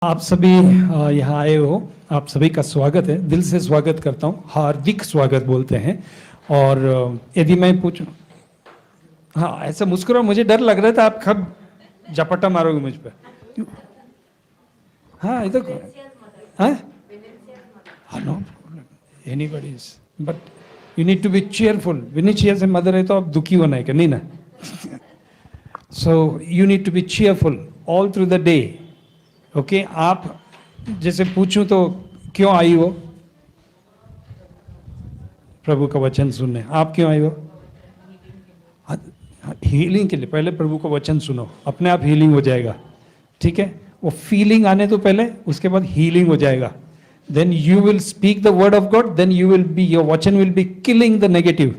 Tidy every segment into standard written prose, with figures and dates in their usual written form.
आप सभी यहाँ आए हो, आप सभी का स्वागत है। दिल से स्वागत करता हूँ, हार्दिक स्वागत बोलते हैं। और यदि मैं पूछूं, हाँ ऐसा मुस्कुरा, मुझे डर लग रहा था आप कब झपट्टा मारोगे मुझ पर। हाँ इधर, हाँ हाँ, no problem, anybody, but you need to be cheerful. विनीचिया से मदर है तो आप दुखी होना है क्या, नहीं ना। So you need to be cheerful all through the day. Okay, आप जैसे पूछूं तो क्यों आई हो प्रभु का वचन सुनने, आप क्यों आई हो? हीलिंग के लिए। पहले प्रभु का वचन सुनो, अपने आप हीलिंग हो जाएगा, ठीक है। वो फीलिंग आने तो पहले, उसके बाद हीलिंग हो जाएगा। Then you will speak the word of God, then you will be, your वचन will be killing the negative.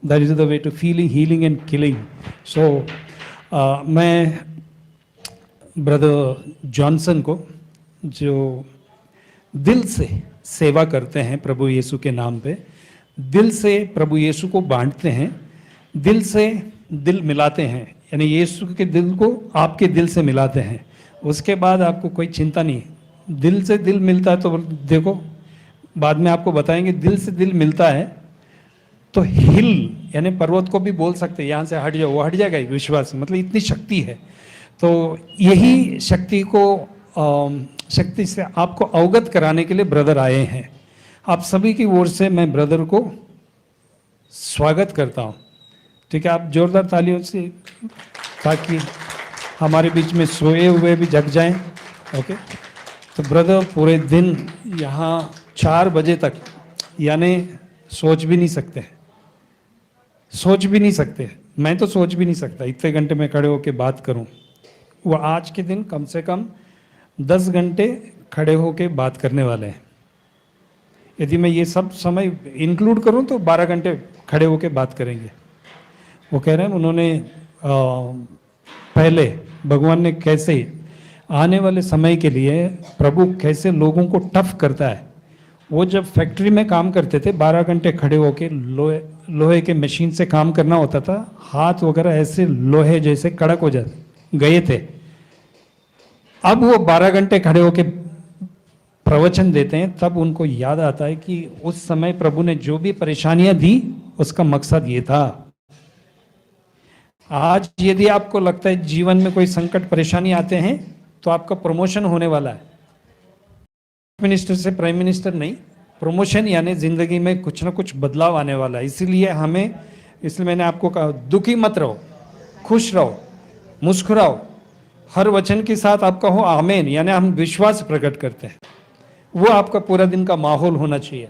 That is the way to feeling, healing and killing. So मैं ब्रदर जॉनसन को, जो दिल से सेवा करते हैं प्रभु यीशु के नाम पे, दिल से प्रभु यीशु को बांटते हैं, दिल से दिल मिलाते हैं, यानी यीशु के दिल को आपके दिल से मिलाते हैं। उसके बाद आपको कोई चिंता नहीं। दिल से दिल मिलता है तो देखो, बाद में आपको बताएंगे, दिल से दिल मिलता है तो हिल, यानी पर्वत को भी बोल सकते हैं यहाँ से हट जाओ, वो हट जाएगा। विश्वास, मतलब इतनी शक्ति है। तो यही शक्ति को शक्ति से आपको अवगत कराने के लिए ब्रदर आए हैं। आप सभी की ओर से मैं ब्रदर को स्वागत करता हूँ, ठीक है। आप जोरदार तालियों से, ताकि हमारे बीच में सोए हुए भी जग जाएं। ओके, तो ब्रदर पूरे दिन यहाँ 4 बजे तक, यानी सोच भी नहीं सकते, सोच भी नहीं सकते। मैं तो सोच भी नहीं सकता इतने घंटे में खड़े होकर बात करूं। वो आज के दिन कम से कम 10 घंटे खड़े होकर बात करने वाले हैं। यदि मैं ये सब समय इंक्लूड करूं तो 12 घंटे खड़े होकर बात करेंगे। वो कह रहे हैं, उन्होंने पहले भगवान ने कैसे आने वाले समय के लिए प्रभु कैसे लोगों को टफ करता है। वो जब फैक्ट्री में काम करते थे, 12 घंटे खड़े होकर लोहे के मशीन से काम करना होता था, हाथ वगैरह ऐसे लोहे जैसे कड़क हो जाते गए थे। अब वो 12 घंटे खड़े होकर प्रवचन देते हैं, तब उनको याद आता है कि उस समय प्रभु ने जो भी परेशानियां दी, उसका मकसद ये था। आज यदि आपको लगता है जीवन में कोई संकट परेशानी आते हैं, तो आपका प्रमोशन होने वाला है। मिनिस्टर से प्राइम मिनिस्टर नहीं, प्रमोशन, यानी जिंदगी में कुछ ना कुछ बदलाव आने वाला है। इसीलिए मैंने आपको कहा, दुखी मत रहो, खुश रहो, मुस्कुराओ, हर वचन के साथ आप कहो आमीन, यानी हम विश्वास प्रकट करते हैं। वो आपका पूरा दिन का माहौल होना चाहिए।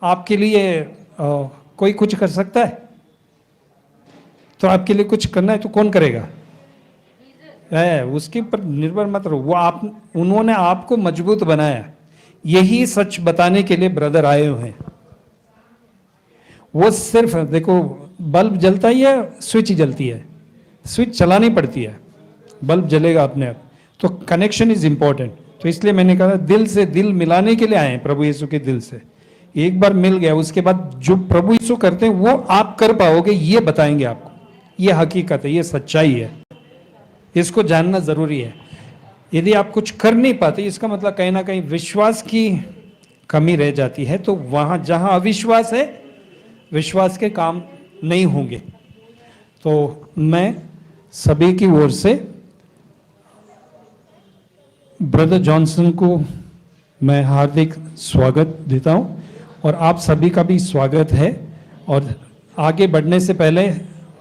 आपके लिए कोई कुछ कर सकता है, तो आपके लिए कुछ करना है तो कौन करेगा? उसके पर निर्भर मत रहो। उन्होंने आपको मजबूत बनाया। यही सच बताने के लिए ब्रदर आए हुए हैं। वो सिर्फ देखो, बल्ब जलता ही है, स्विच जलती है, स्विच चलानी पड़ती है, बल्ब जलेगा अपने आप। तो कनेक्शन इज इंपॉर्टेंट। तो इसलिए मैंने कहा, दिल से दिल मिलाने के लिए आए हैं, प्रभु यीशु के दिल से। एक बार मिल गया, उसके बाद जो प्रभु यीशु करते हैं वो आप कर पाओगे, ये बताएंगे आपको। ये हकीकत है, ये सच्चाई है, इसको जानना जरूरी है। यदि आप कुछ कर नहीं पाते, इसका मतलब कहीं ना कहीं विश्वास की कमी रह जाती है। तो वहां जहां अविश्वास है, विश्वास के काम नहीं होंगे। तो मैं सभी की ओर से ब्रदर जॉनसन को मैं हार्दिक स्वागत देता हूं, और आप सभी का भी स्वागत है। और आगे बढ़ने से पहले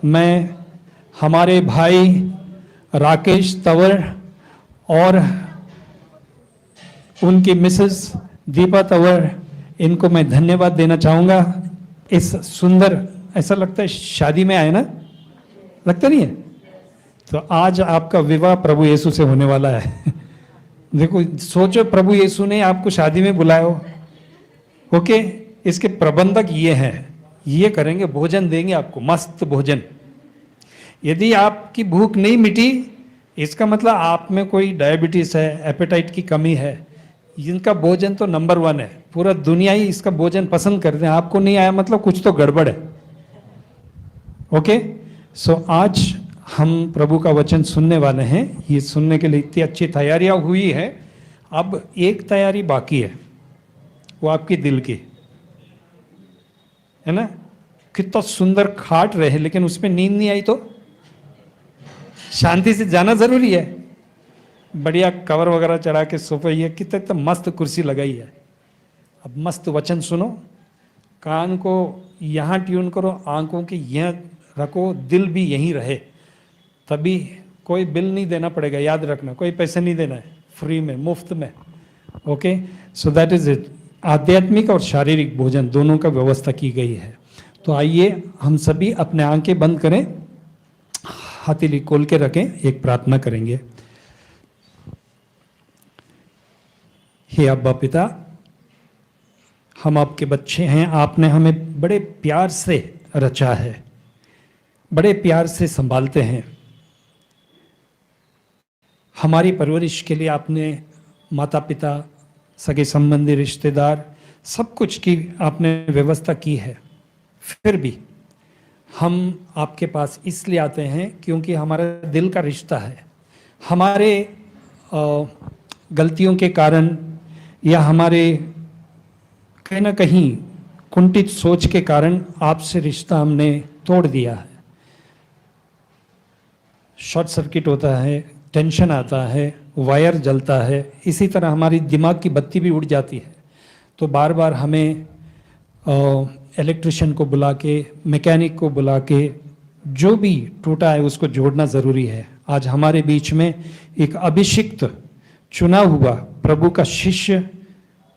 मैं हमारे भाई राकेश तंवर और उनकी मिसेस दीपा तंवर, इनको मैं धन्यवाद देना चाहूँगा। इस सुंदर, ऐसा लगता है शादी में आए ना, लगता नहीं है? तो आज आपका विवाह प्रभु यीशु से होने वाला है। देखो, सोचो प्रभु यीशु ने आपको शादी में बुलाया हो। ओके, इसके प्रबंधक ये हैं, ये करेंगे, भोजन देंगे आपको, मस्त भोजन। यदि आपकी भूख नहीं मिटी, इसका मतलब आप में कोई डायबिटीज है, एपेटाइट की कमी है। इनका भोजन तो नंबर 1 है, पूरा दुनिया ही इसका भोजन पसंद करते हैं। आपको नहीं आया मतलब कुछ तो गड़बड़ है। ओके, सो आज हम प्रभु का वचन सुनने वाले हैं। ये सुनने के लिए इतनी अच्छी तैयारियां हुई है। अब एक तैयारी बाकी है, वो आपकी दिल की है ना। कितना सुंदर खाट रहे लेकिन उसमें नींद नहीं आई तो शांति से जाना जरूरी है। बढ़िया कवर वगैरह चढ़ा के सोफे, ये कितना इतना मस्त कुर्सी लगाई है। अब मस्त वचन सुनो, कान को यहाँ ट्यून करो, आंखों के यहाँ रखो, दिल भी यहीं रहे, तभी कोई बिल नहीं देना पड़ेगा। याद रखना, कोई पैसे नहीं देना है, फ्री में, मुफ्त में। Okay, so that is it. आध्यात्मिक और शारीरिक भोजन दोनों का व्यवस्था की गई है। तो आइए हम सभी अपने आंखें बंद करें, हथेली खोल के रखें, एक प्रार्थना करेंगे। हे अब्बा पिता, हम आपके बच्चे हैं, आपने हमें बड़े प्यार से रचा है, बड़े प्यार से संभालते हैं। हमारी परवरिश के लिए आपने माता पिता, सगे संबंधी, रिश्तेदार, सब कुछ की आपने व्यवस्था की है। फिर भी हम आपके पास इसलिए आते हैं क्योंकि हमारा दिल का रिश्ता है। हमारे गलतियों के कारण या हमारे कहीं ना कहीं कुंठित सोच के कारण आपसे रिश्ता हमने तोड़ दिया है। शॉर्ट सर्किट होता है, टेंशन आता है, वायर जलता है, इसी तरह हमारी दिमाग की बत्ती भी उड़ जाती है। तो बार बार हमें इलेक्ट्रिशियन को बुला के, मैकेनिक को बुला के, जो भी टूटा है उसको जोड़ना ज़रूरी है। आज हमारे बीच में एक अभिषिक्त चुना हुआ प्रभु का शिष्य,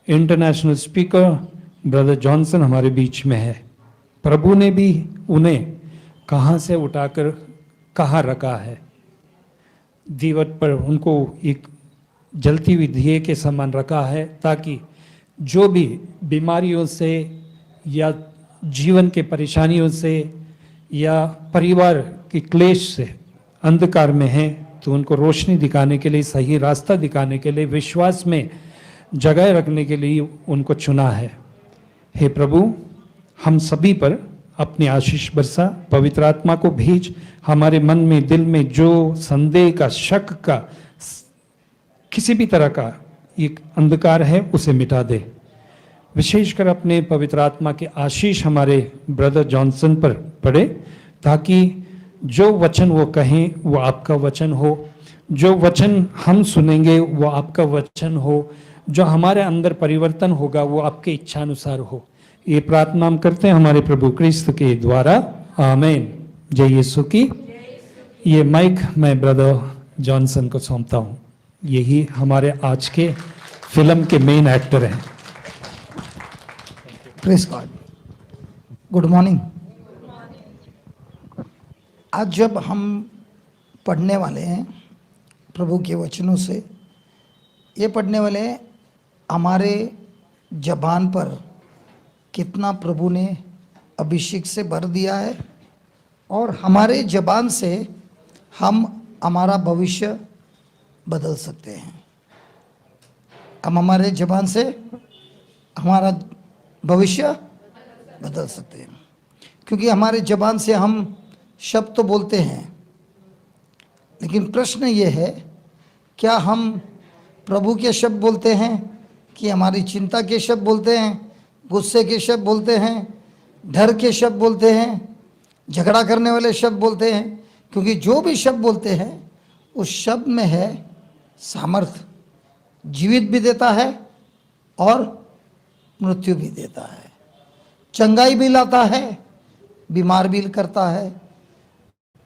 इंटरनेशनल स्पीकर ब्रदर जॉनसन हमारे बीच में है। प्रभु ने भी उन्हें कहाँ से उठाकर कहाँ रखा है। दीवट पर उनको एक जलती हुई दिए के समान रखा है, ताकि जो भी बीमारियों से या जीवन के परेशानियों से या परिवार के क्लेश से अंधकार में हैं, तो उनको रोशनी दिखाने के लिए, सही रास्ता दिखाने के लिए, विश्वास में जगह रखने के लिए उनको चुना है। हे प्रभु, हम सभी पर अपनी आशीष बरसा, पवित्र आत्मा को भेज, हमारे मन में, दिल में जो संदेह का, शक का, किसी भी तरह का एक अंधकार है उसे मिटा दे। विशेषकर अपने पवित्र आत्मा के आशीष हमारे ब्रदर जॉनसन पर पड़े, ताकि जो वचन वो कहें वो आपका वचन हो, जो वचन हम सुनेंगे वो आपका वचन हो, जो हमारे अंदर परिवर्तन होगा वो आपके इच्छानुसार हो। ये प्रार्थना हम करते हैं हमारे प्रभु क्रिस्त के द्वारा, आमीन। जय यीशु की। ये माइक मैं ब्रदर जॉनसन को सौंपता हूँ। यही हमारे आज के फिल्म के मेन एक्टर हैं। Praise God. Good morning. आज जब हम पढ़ने वाले हैं प्रभु के वचनों से, ये पढ़ने वाले हैं हमारे ज़बान पर कितना प्रभु ने अभिषेक से भर दिया है, और हमारे ज़बान से हम हमारा भविष्य बदल सकते हैं। हम हमारे ज़बान से हमारा भविष्य बदल सकते हैं, क्योंकि हमारे ज़बान से हम शब्द तो बोलते हैं, लेकिन प्रश्न ये है, क्या हम प्रभु के शब्द बोलते हैं कि हमारी चिंता के शब्द बोलते हैं, गुस्से के शब्द बोलते हैं, डर के शब्द बोलते हैं, झगड़ा करने वाले शब्द बोलते हैं? क्योंकि जो भी शब्द बोलते हैं उस शब्द में है सामर्थ्य, जीवित भी देता है और मृत्यु भी देता है, चंगाई भी लाता है, बीमार भी करता है,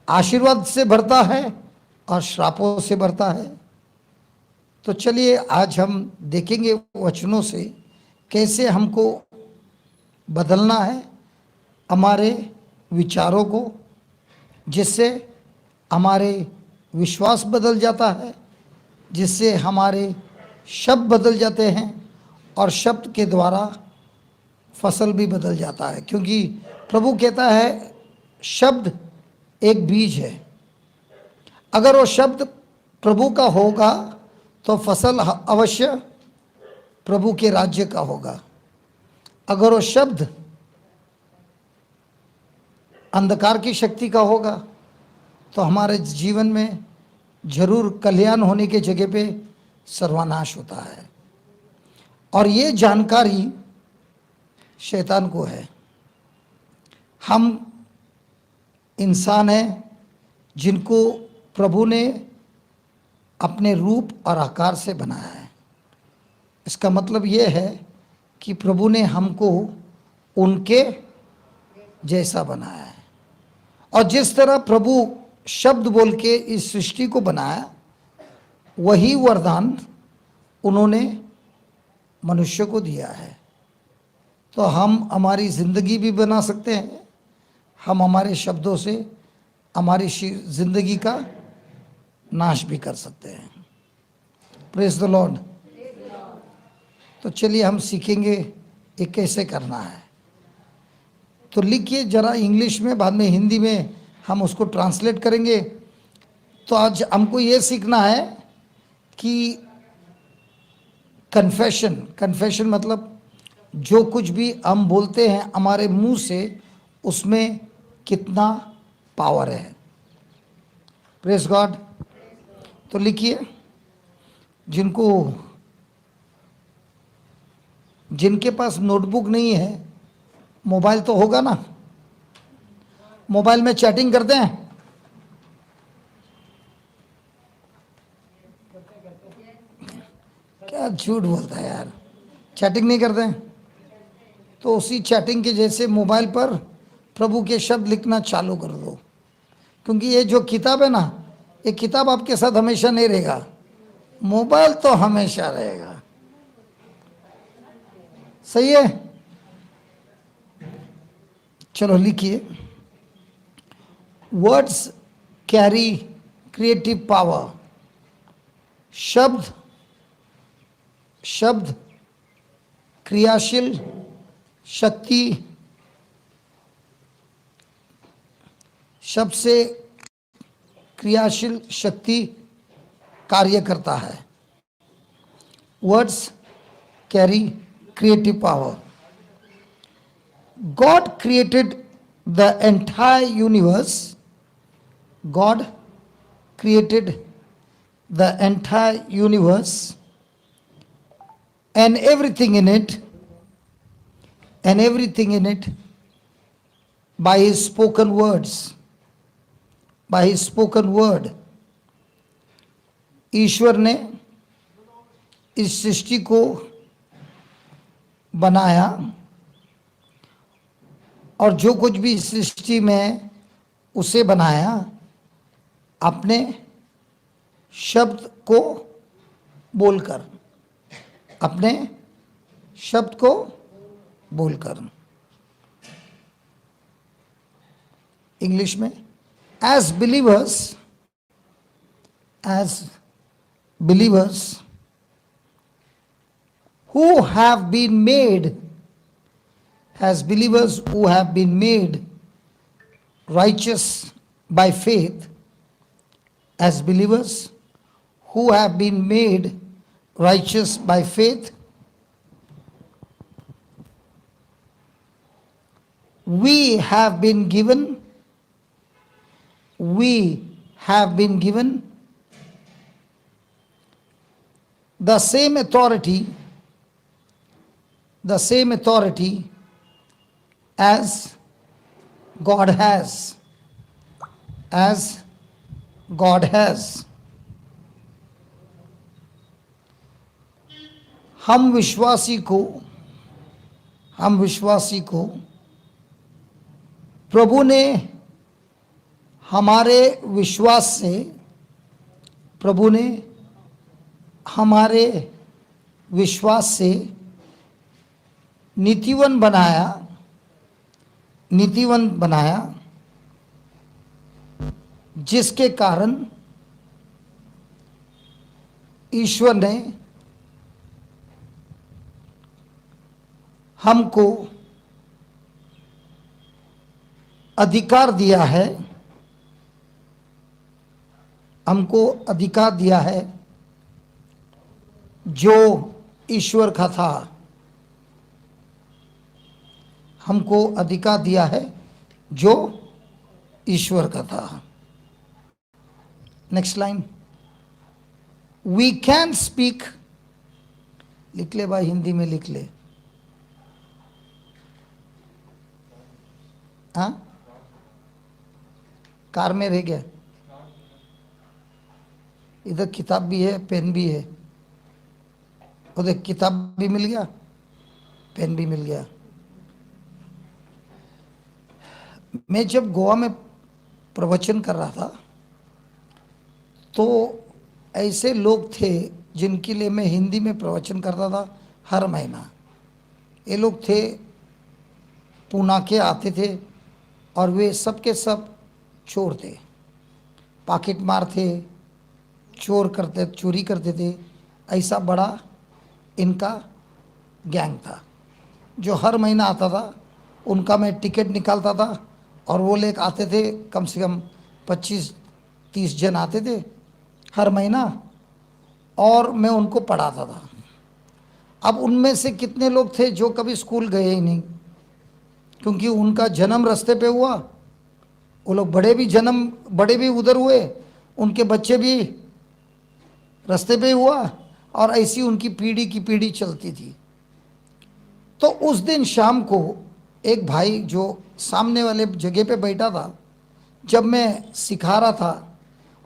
आशीर्वाद से भरता है और श्रापों से भरता है। तो चलिए आज हम देखेंगे वचनों से कैसे हमको बदलना है हमारे विचारों को, जिससे हमारे विश्वास बदल जाता है, जिससे हमारे शब्द बदल जाते हैं और शब्द के द्वारा फसल भी बदल जाता है। क्योंकि प्रभु कहता है शब्द एक बीज है, अगर वो शब्द प्रभु का होगा तो फसल अवश्य प्रभु के राज्य का होगा। अगर वो शब्द अंधकार की शक्ति का होगा तो हमारे जीवन में जरूर कल्याण होने के जगह पे सर्वनाश होता है। और ये जानकारी शैतान को है। हम इंसान हैं जिनको प्रभु ने अपने रूप और आकार से बनाया है। इसका मतलब ये है कि प्रभु ने हमको उनके जैसा बनाया है। और जिस तरह प्रभु शब्द बोल के इस सृष्टि को बनाया, वही वरदान उन्होंने मनुष्य को दिया है। तो हम हमारी ज़िंदगी भी बना सकते हैं, हम हमारे शब्दों से हमारी ज़िंदगी का नाश भी कर सकते हैं। Praise the Lord. तो चलिए हम सीखेंगे ये कैसे करना है। तो लिखिए जरा इंग्लिश में, बाद में हिंदी में हम उसको ट्रांसलेट करेंगे। तो आज हमको ये सीखना है कि कन्फेशन मतलब जो कुछ भी हम बोलते हैं हमारे मुंह से, उसमें कितना पावर है। Praise God. तो लिखिए, जिनके पास नोटबुक नहीं है, मोबाइल तो होगा ना, मोबाइल में चैटिंग करते हैं। क्या झूठ बोलता है यार, चैटिंग नहीं करते हैं। तो उसी चैटिंग के जैसे मोबाइल पर प्रभु के शब्द लिखना चालू कर दो, क्योंकि ये जो किताब है ना, ये किताब आपके साथ हमेशा नहीं रहेगा, मोबाइल तो हमेशा रहेगा। सही है? चलो लिखिए, वर्ड्स कैरी क्रिएटिव पावर। शब्द क्रियाशील शक्ति, शब्द से क्रियाशील शक्ति कार्य करता है। Words carry creative power. God created the entire universe. God created the entire universe and everything in it, by his spoken words, by his spoken word. ईश्वर ने इस सृष्टि को बनाया, और जो कुछ भी सृष्टि में उसे बनाया अपने शब्द को बोलकर, अपने शब्द को बोलकर। इंग्लिश में, as believers who have been made, as believers who have been made righteous by faith, as believers who have been made righteous by faith, we have been given the same authority as God has. हम विश्वासी को प्रभु ने हमारे विश्वास से नीतिवन बनाया, जिसके कारण ईश्वर ने हमको अधिकार दिया है, जो ईश्वर का था। हमको अधिकार दिया है जो ईश्वर का था। Next line, we can speak, लिख ले भाई, हिंदी में लिख ले। हाँ, कार में रह गया। इधर किताब भी है, पेन भी है। उधर किताब भी मिल गया, पेन भी मिल गया। मैं जब गोवा में प्रवचन कर रहा था तो ऐसे लोग थे जिनके लिए मैं हिंदी में प्रवचन करता था हर महीना। ये लोग थे, पूना के आते थे और वे सब के सब चोर थे, पॉकेट मार थे, चोरी करते थे। ऐसा बड़ा इनका गैंग था जो हर महीना आता था। उनका मैं टिकट निकालता था और वो लेकर आते थे, कम से कम 25-30 जन आते थे हर महीना, और मैं उनको पढ़ाता था। अब उनमें से कितने लोग थे जो कभी स्कूल गए ही नहीं, क्योंकि उनका जन्म रास्ते पे हुआ। वो लोग बड़े भी उधर हुए, उनके बच्चे भी रास्ते पे हुआ, और ऐसी उनकी पीढ़ी की पीढ़ी चलती थी। तो उस दिन शाम को एक भाई जो सामने वाले जगह पे बैठा था, जब मैं सिखा रहा था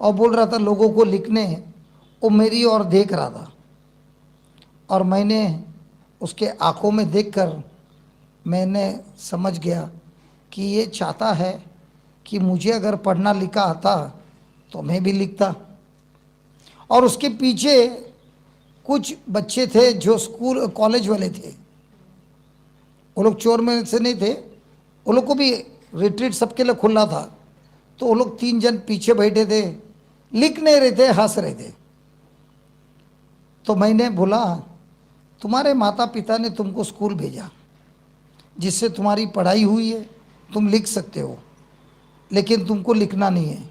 और बोल रहा था लोगों को लिखने, वो मेरी ओर देख रहा था और मैंने उसके आंखों में देखकर मैंने समझ गया कि ये चाहता है कि मुझे अगर पढ़ना लिखा आता तो मैं भी लिखता। और उसके पीछे कुछ बच्चे थे जो स्कूल कॉलेज वाले थे। वो लोग चोर में से नहीं थे, वो लोग को भी रिट्रीट सबके लिए खुला था। तो वो लोग 3 जन पीछे बैठे थे, लिख नहीं रहे थे, हंस रहे थे। तो मैंने बोला, तुम्हारे माता पिता ने तुमको स्कूल भेजा जिससे तुम्हारी पढ़ाई हुई है, तुम लिख सकते हो, लेकिन तुमको लिखना नहीं है।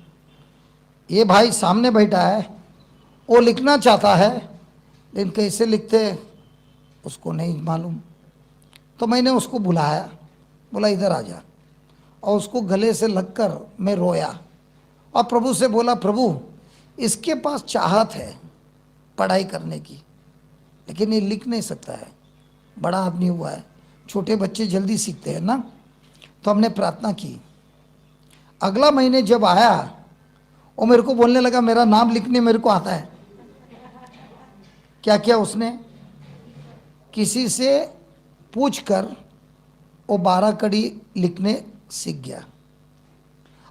ये भाई सामने बैठा है, वो लिखना चाहता है, लेकिन कैसे लिखते उसको नहीं मालूम। तो मैंने उसको बुलाया, बोला इधर आ जा, और उसको गले से लगकर मैं रोया और प्रभु से बोला, प्रभु इसके पास चाहत है पढ़ाई करने की, लेकिन ये लिख नहीं सकता है, बड़ा आदमी हुआ है। छोटे बच्चे जल्दी सीखते हैं ना। तो हमने प्रार्थना की। अगला महीने जब आया, वो मेरे को बोलने लगा मेरा नाम लिखने मेरे को आता है। क्या किया उसने, किसी से पूछकर वो 12 कड़ी लिखने सीख गया।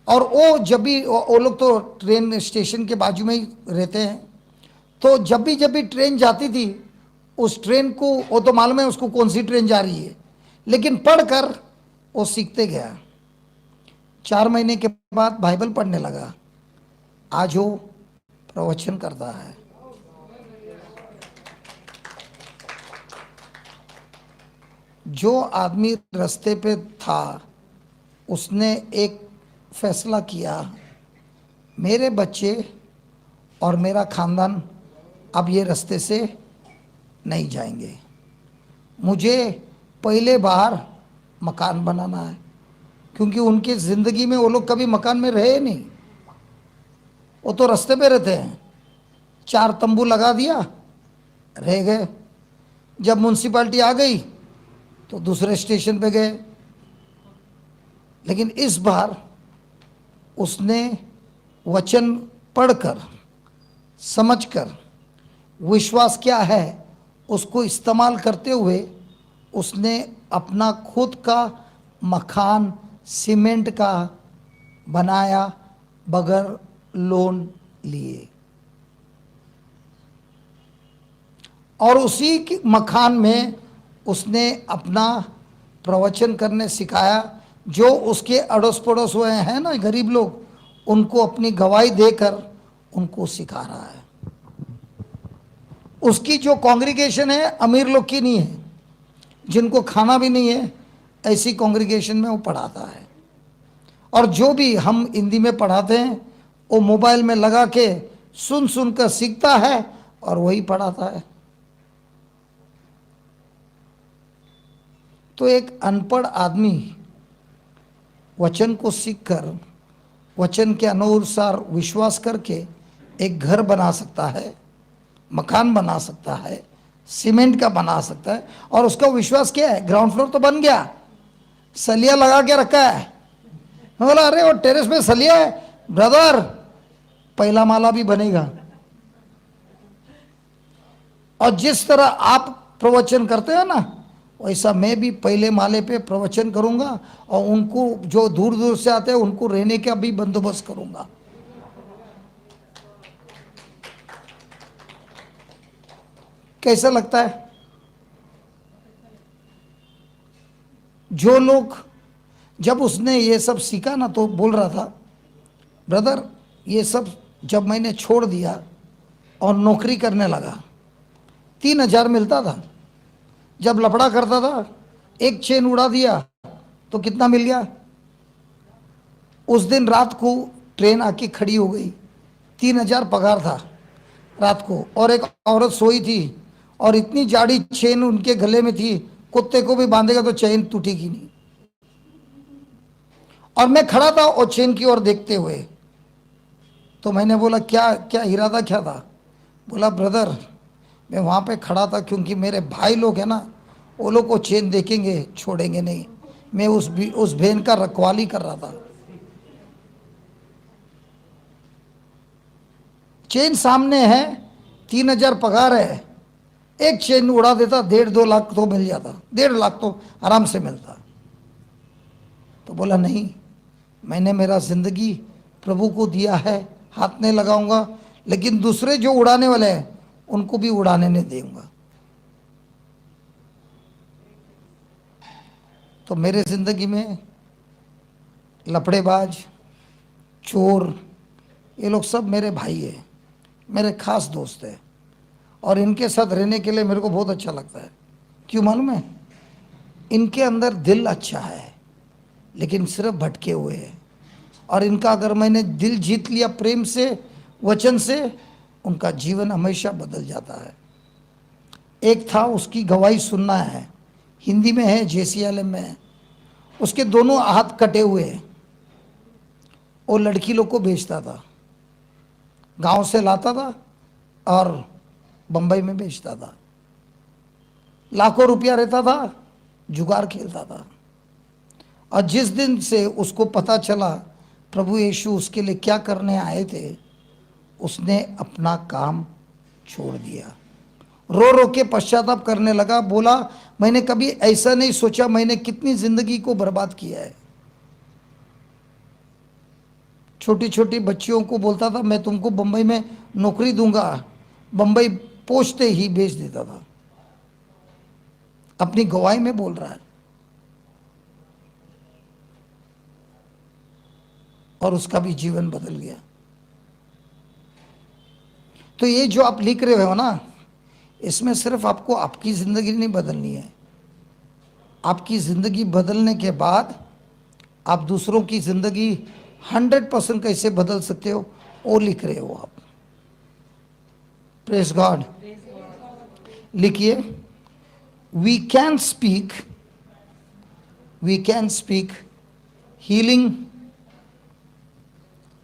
और वो जब भी, वो लोग तो ट्रेन स्टेशन के बाजू में ही रहते हैं, तो जब भी ट्रेन जाती थी, उस ट्रेन को वो तो मालूम है उसको कौन सी ट्रेन जा रही है, लेकिन पढ़कर वो सीखते गया। 4 महीने के बाद बाइबल पढ़ने लगा। आज वो प्रवचन करता है। जो आदमी रास्ते पे था, उसने एक फैसला किया, मेरे बच्चे और मेरा खानदान अब ये रास्ते से नहीं जाएंगे, मुझे पहले बार मकान बनाना है। क्योंकि उनकी ज़िंदगी में वो लोग कभी मकान में रहे नहीं, वो तो रास्ते पे रहते हैं। 4 तंबू लगा दिया, रह गए। जब म्यूनसिपालिटी आ गई तो दूसरे स्टेशन पे गए। लेकिन इस बार उसने वचन पढ़कर, समझकर, विश्वास क्या है उसको इस्तेमाल करते हुए उसने अपना खुद का मकान सीमेंट का बनाया बगैर लोन लिए। और उसी के मकान में उसने अपना प्रवचन करने सिखाया। जो उसके अड़ोस पड़ोस हुए हैं ना गरीब लोग, उनको अपनी गवाही देकर उनको सिखा रहा है। उसकी जो कांग्रीगेशन है अमीर लोग की नहीं है, जिनको खाना भी नहीं है, ऐसी कांग्रीगेशन में वो पढ़ाता है। और जो भी हम हिंदी में पढ़ाते हैं वो मोबाइल में लगा के सुन कर सीखता है और वही पढ़ाता है। तो एक अनपढ़ आदमी वचन को सीखकर, वचन के अनुसार विश्वास करके एक घर बना सकता है, मकान बना सकता है, सीमेंट का बना सकता है। और उसका विश्वास क्या है? ग्राउंड फ्लोर तो बन गया, सलिया लगा के रखा है। मैं बोला अरे वो टेरेस पे सलिया है ब्रदर, पहला माला भी बनेगा। और जिस तरह आप प्रवचन करते हो ना, वैसा मैं भी पहले माले पे प्रवचन करूंगा, और उनको जो दूर दूर से आते हैं उनको रहने का भी बंदोबस्त करूंगा। कैसा लगता है? जो लोग, जब उसने ये सब सीखा ना तो बोल रहा था ब्रदर ये सब जब मैंने छोड़ दिया और नौकरी करने लगा, 3,000 मिलता था। जब लफड़ा करता था, एक चेन उड़ा दिया तो कितना मिल गया? उस दिन रात को ट्रेन आके खड़ी हो गई, 3,000 पगार था रात को, और एक औरत सोई थी और इतनी जाड़ी चेन उनके गले में थी, कुत्ते को भी बांधेगा तो चेन टूटेगी नहीं। और मैं खड़ा था और चेन की ओर देखते हुए, तो मैंने बोला क्या क्या इरादा क्या था? बोला ब्रदर मैं वहाँ पे खड़ा था क्योंकि मेरे भाई लोग हैं ना, वो लोग को चेन देखेंगे छोड़ेंगे नहीं। मैं उस बहन का रखवाली कर रहा था। चेन सामने है, 3,000 पगार है, एक चेन उड़ा देता 1.5-2 लाख तो मिल जाता, 1.5 लाख तो आराम से मिलता। तो बोला नहीं, मैंने मेरा जिंदगी प्रभु को दिया है, हाथ नहीं लगाऊंगा, लेकिन दूसरे जो उड़ाने वाले हैं उनको भी उड़ाने नहीं दूंगा। तो मेरे जिंदगी में लफड़ेबाज, चोर, ये लोग सब मेरे भाई हैं, मेरे खास दोस्त हैं, और इनके साथ रहने के लिए मेरे को बहुत अच्छा लगता है। क्यों मालूम है? इनके अंदर दिल अच्छा है लेकिन सिर्फ भटके हुए हैं, और इनका अगर मैंने दिल जीत लिया प्रेम से, वचन से, उनका जीवन हमेशा बदल जाता है। एक था, उसकी गवाही सुनना है, हिंदी में है, JCLM में है। उसके दोनों हाथ कटे हुए हैं, वो लड़की लोग को बेचता था, गांव से लाता था और बंबई में बेचता था, लाखों रुपया रहता था, जुगार खेलता था। और जिस दिन से उसको पता चला प्रभु यीशु उसके लिए क्या करने आए थे, उसने अपना काम छोड़ दिया, रो रो के पश्चाताप करने लगा। बोला मैंने कभी ऐसा नहीं सोचा मैंने कितनी जिंदगी को बर्बाद किया है। छोटी छोटी बच्चियों को बोलता था मैं तुमको बंबई में नौकरी दूंगा, बंबई पहुंचते ही बेच देता था। अपनी गवाही में बोल रहा है। और उसका भी जीवन बदल गया। तो ये जो आप लिख रहे हो ना, इसमें सिर्फ आपको आपकी ज़िंदगी नहीं बदलनी है, आपकी ज़िंदगी बदलने के बाद आप दूसरों की ज़िंदगी 100% कैसे बदल सकते हो वो लिख रहे हो आप। Praise God. लिखिए, we can speak healing,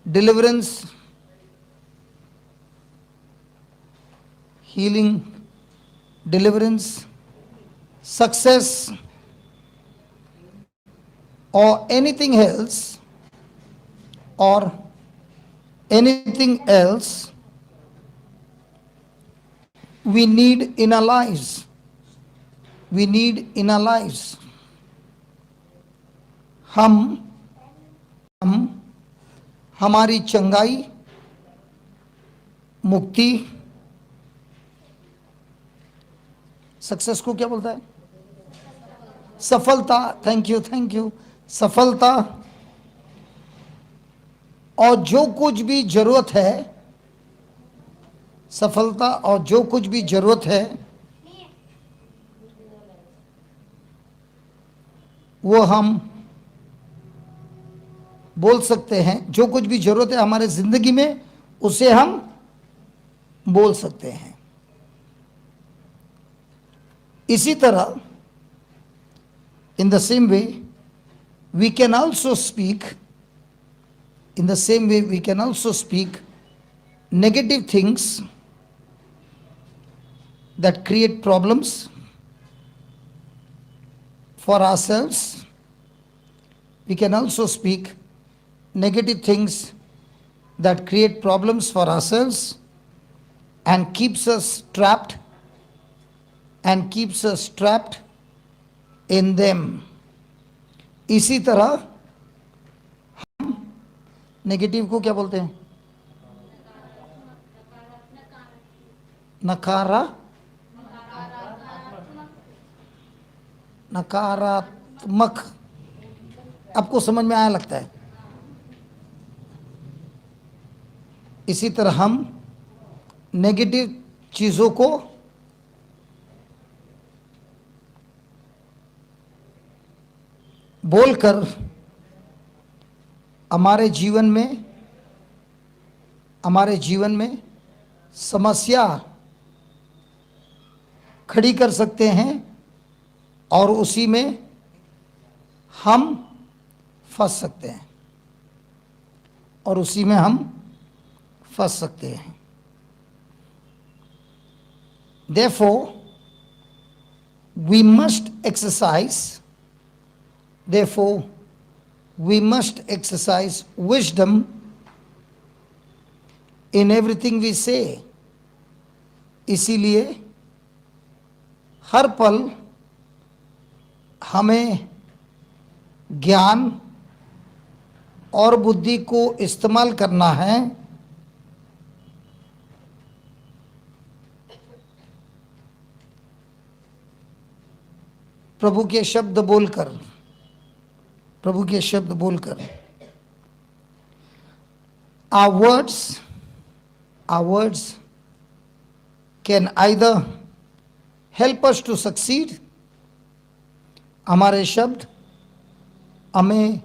deliverance, healing, deliverance, success, or anything else, we need in our lives. We need in our lives. हम हमारी चंगाई, मुक्ति, सक्सेस को क्या बोलता है? सफलता। Thank you. सफलता और जो कुछ भी जरूरत है, सफलता और जो कुछ भी जरूरत है वो हम बोल सकते हैं। जो कुछ भी जरूरत है हमारे जिंदगी में उसे हम बोल सकते हैं। इसी तरह in the same way we can also speak negative things that create problems for ourselves. We can also speak negative things that create problems for ourselves and keeps us trapped in them. इसी तरह हम negative को क्या बोलते हैं? नकारात्मक। आपको समझ में आया लगता है। इसी तरह हम नेगेटिव चीजों को बोलकर हमारे जीवन में समस्या खड़ी कर सकते हैं और उसी में हम फंस सकते हैं। Therefore, we must exercise wisdom in everything we say. इसीलिए हर पल हमें ज्ञान और बुद्धि को इस्तेमाल करना है प्रभु के शब्द बोलकर। Our words can either help us to succeed. हमारे शब्द हमें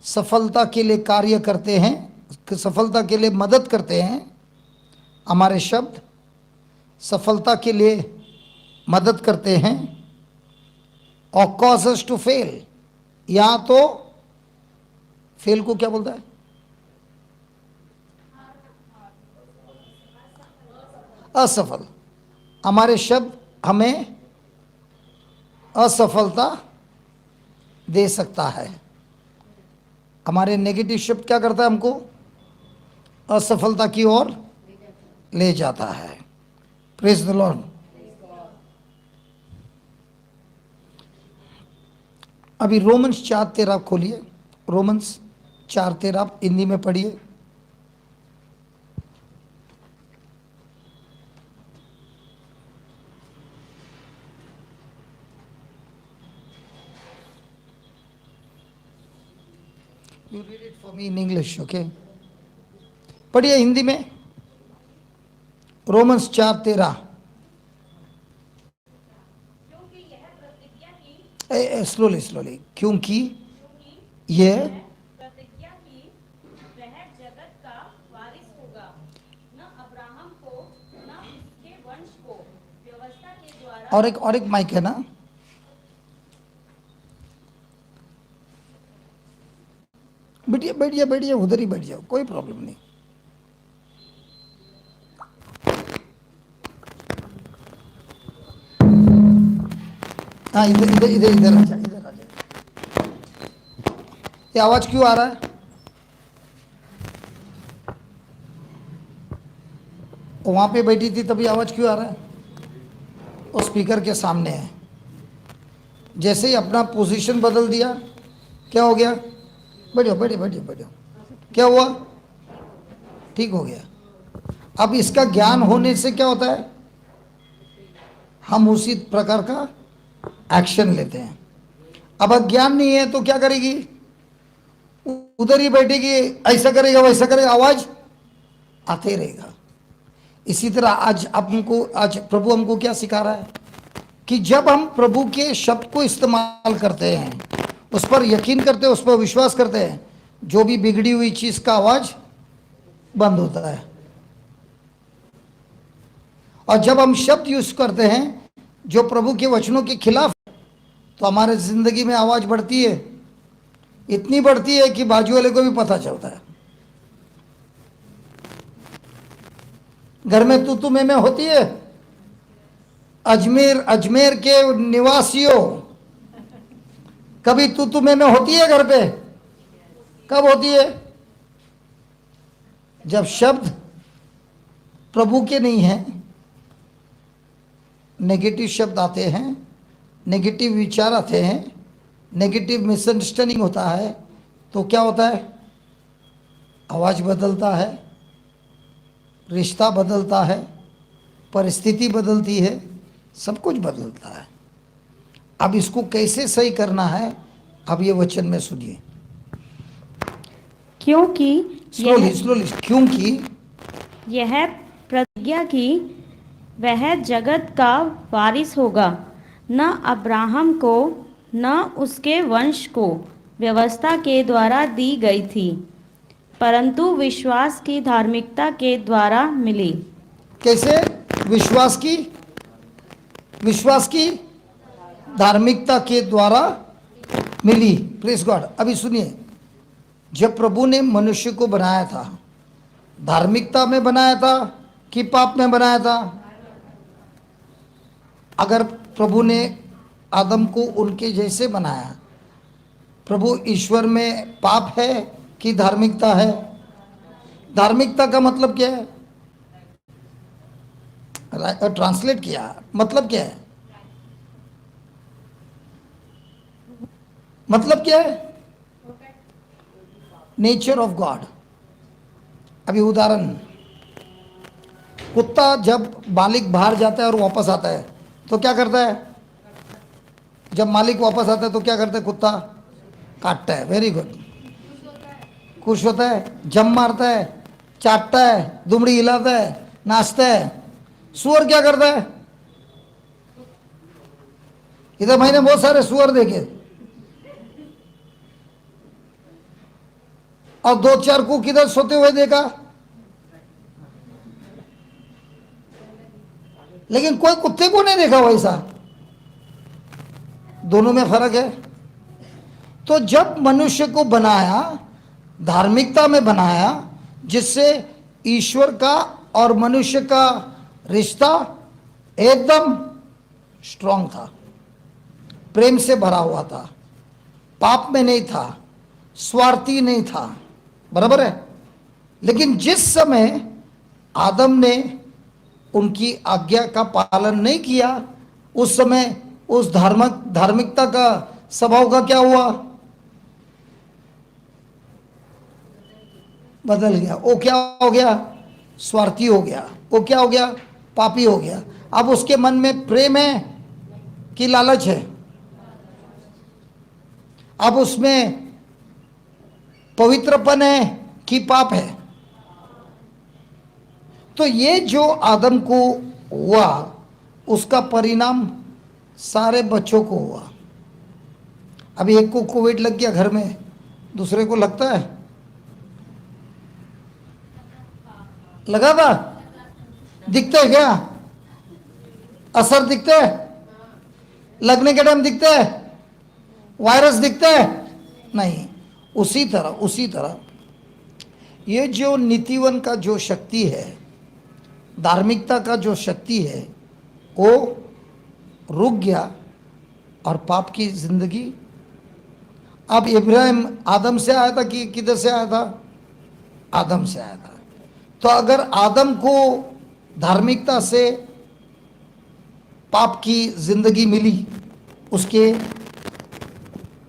सफलता के लिए कार्य करते हैं, सफलता के लिए मदद करते हैं। हमारे शब्द सफलता के लिए मदद करते हैं और cause us to fail, या तो फेल को क्या बोलता है? असफल। हमारे शब्द हमें असफलता दे सकता है। हमारे नेगेटिव शब्द क्या करता है? हमको असफलता की ओर ले जाता है। Praise the Lord. अभी रोमन्स 4:13 खोलिए। रोमन्स 4:13 हिंदी में पढ़िए। You read it for me in English, okay? पढ़िए हिंदी में। रोमन्स 4:13। स्लोली। क्योंकि ये प्रतिज्ञा की वह जगत का वारिस होगा, न अब्राहम को न उसके वंश को व्यवस्था के द्वारा। और एक माइक है ना? बैठिए उधर ही बैठ जाओ, कोई प्रॉब्लम नहीं। हाँ, इधर आ जा। ये आवाज क्यों आ रहा है? वहां पे बैठी थी तभी आवाज क्यों आ रहा है? वो स्पीकर के सामने है। जैसे ही अपना पोजीशन बदल दिया, क्या हो गया? बैठो। क्या हुआ? ठीक हो गया। अब इसका ज्ञान होने से क्या होता है? हम उसी प्रकार का एक्शन लेते हैं। अब अज्ञान नहीं है तो क्या करेगी? उधर ही बैठेगी, ऐसा करेगा वैसा करेगा, आवाज आते रहेगा। इसी तरह आज प्रभु हमको क्या सिखा रहा है कि जब हम प्रभु के शब्द को इस्तेमाल करते हैं, उस पर यकीन करते हैं, उस पर विश्वास करते हैं, जो भी बिगड़ी हुई चीज का आवाज बंद होता है। और जब हम शब्द यूज करते हैं जो प्रभु के वचनों के खिलाफ, तो हमारे जिंदगी में आवाज बढ़ती है, इतनी बढ़ती है कि बाजू वाले को भी पता चलता है। घर में तू मैं होती है, अजमेर अजमेर के निवासियों, कभी तू मैं होती है घर पे? कब होती है? जब शब्द प्रभु के नहीं है, नेगेटिव शब्द आते हैं, नेगेटिव विचार आते हैं, नेगेटिव मिसअंडरस्टैंडिंग होता है, तो क्या होता है? आवाज बदलता है, रिश्ता बदलता है, परिस्थिति बदलती है, सब कुछ बदलता है। अब इसको कैसे सही करना है, अब ये वचन में सुनिए। क्योंकि स्लोली यह स्लोली। क्योंकि यह प्रतिज्ञा की वह जगत का वारिस होगा, न अब्राहम को न उसके वंश को व्यवस्था के द्वारा दी गई थी, परंतु विश्वास की धार्मिकता के द्वारा मिली। कैसे? विश्वास की धार्मिकता के द्वारा मिली। Praise God. अभी सुनिए, जब प्रभु ने मनुष्य को बनाया था, धार्मिकता में बनाया था कि पाप में बनाया था? अगर प्रभु ने आदम को उनके जैसे बनाया, प्रभु ईश्वर में पाप है कि धार्मिकता है? धार्मिकता का मतलब क्या है? ट्रांसलेट किया, मतलब क्या है? मतलब क्या है? Nature of God. अभी उदाहरण, कुत्ता जब मालिक बाहर जाता है और वापस आता है तो क्या करता है? जब मालिक वापस आता है तो क्या करता है? कुत्ता काटता है। Very good. खुश होता है, जम मारता है, चाटता है, दुमड़ी हिलाता है, नाचता है। सुअर क्या करता है? इधर मैंने बहुत सारे सुअर देखे, और 2-4 को किधर सोते हुए देखा, लेकिन कोई कुत्ते को नहीं देखा वैसा। दोनों में फर्क है। तो जब मनुष्य को बनाया, धार्मिकता में बनाया, जिससे ईश्वर का और मनुष्य का रिश्ता एकदम स्ट्रांग था, प्रेम से भरा हुआ था, पाप में नहीं था, स्वार्थी नहीं था, बराबर है। लेकिन जिस समय आदम ने उनकी आज्ञा का पालन नहीं किया, उस समय उस धार्मिकता का स्वभाव का क्या हुआ? बदल गया। वो क्या हो गया? स्वार्थी हो गया। वो क्या हो गया? पापी हो गया। अब उसके मन में प्रेम है कि लालच है? अब उसमें पवित्रपन है कि पाप है? तो ये जो आदम को हुआ, उसका परिणाम सारे बच्चों को हुआ। अभी एक को कोविड लग गया घर में, दूसरे को लगता है? लगा था? दिखते है क्या? असर दिखते है? लगने के टाइम दिखते है? वायरस दिखते है? नहीं। उसी तरह ये जो नीतिवन का जो शक्ति है, धार्मिकता का जो शक्ति है, वो रुक गया और पाप की जिंदगी। अब इब्राहिम आदम से आया था कि किधर से आया था? आदम से आया था। तो अगर आदम को धार्मिकता से पाप की जिंदगी मिली, उसके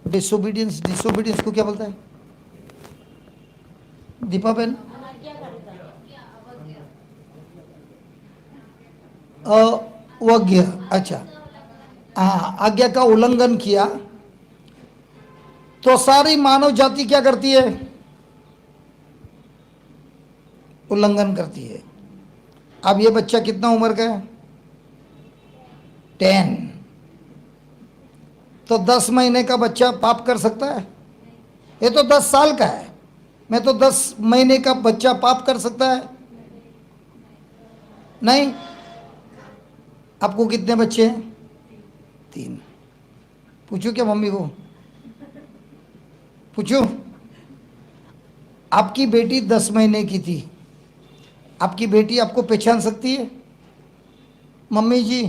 डिसोबीडियंस को क्या बोलता है दीपा बहन? अवज्ञा। अच्छा, हाँ, आज्ञा का उल्लंघन किया तो सारी मानव जाति क्या करती है? उल्लंघन करती है। अब ये बच्चा कितना उम्र का है? 10। तो 10 महीने का बच्चा पाप कर सकता है? ये तो 10 साल का है। मैं तो 10 महीने का बच्चा पाप कर सकता है? नहीं। आपको कितने बच्चे हैं? 3। पूछो क्या मम्मी को? पूछो। आपकी बेटी 10 महीने की थी, आपकी बेटी आपको पहचान सकती है? मम्मी जी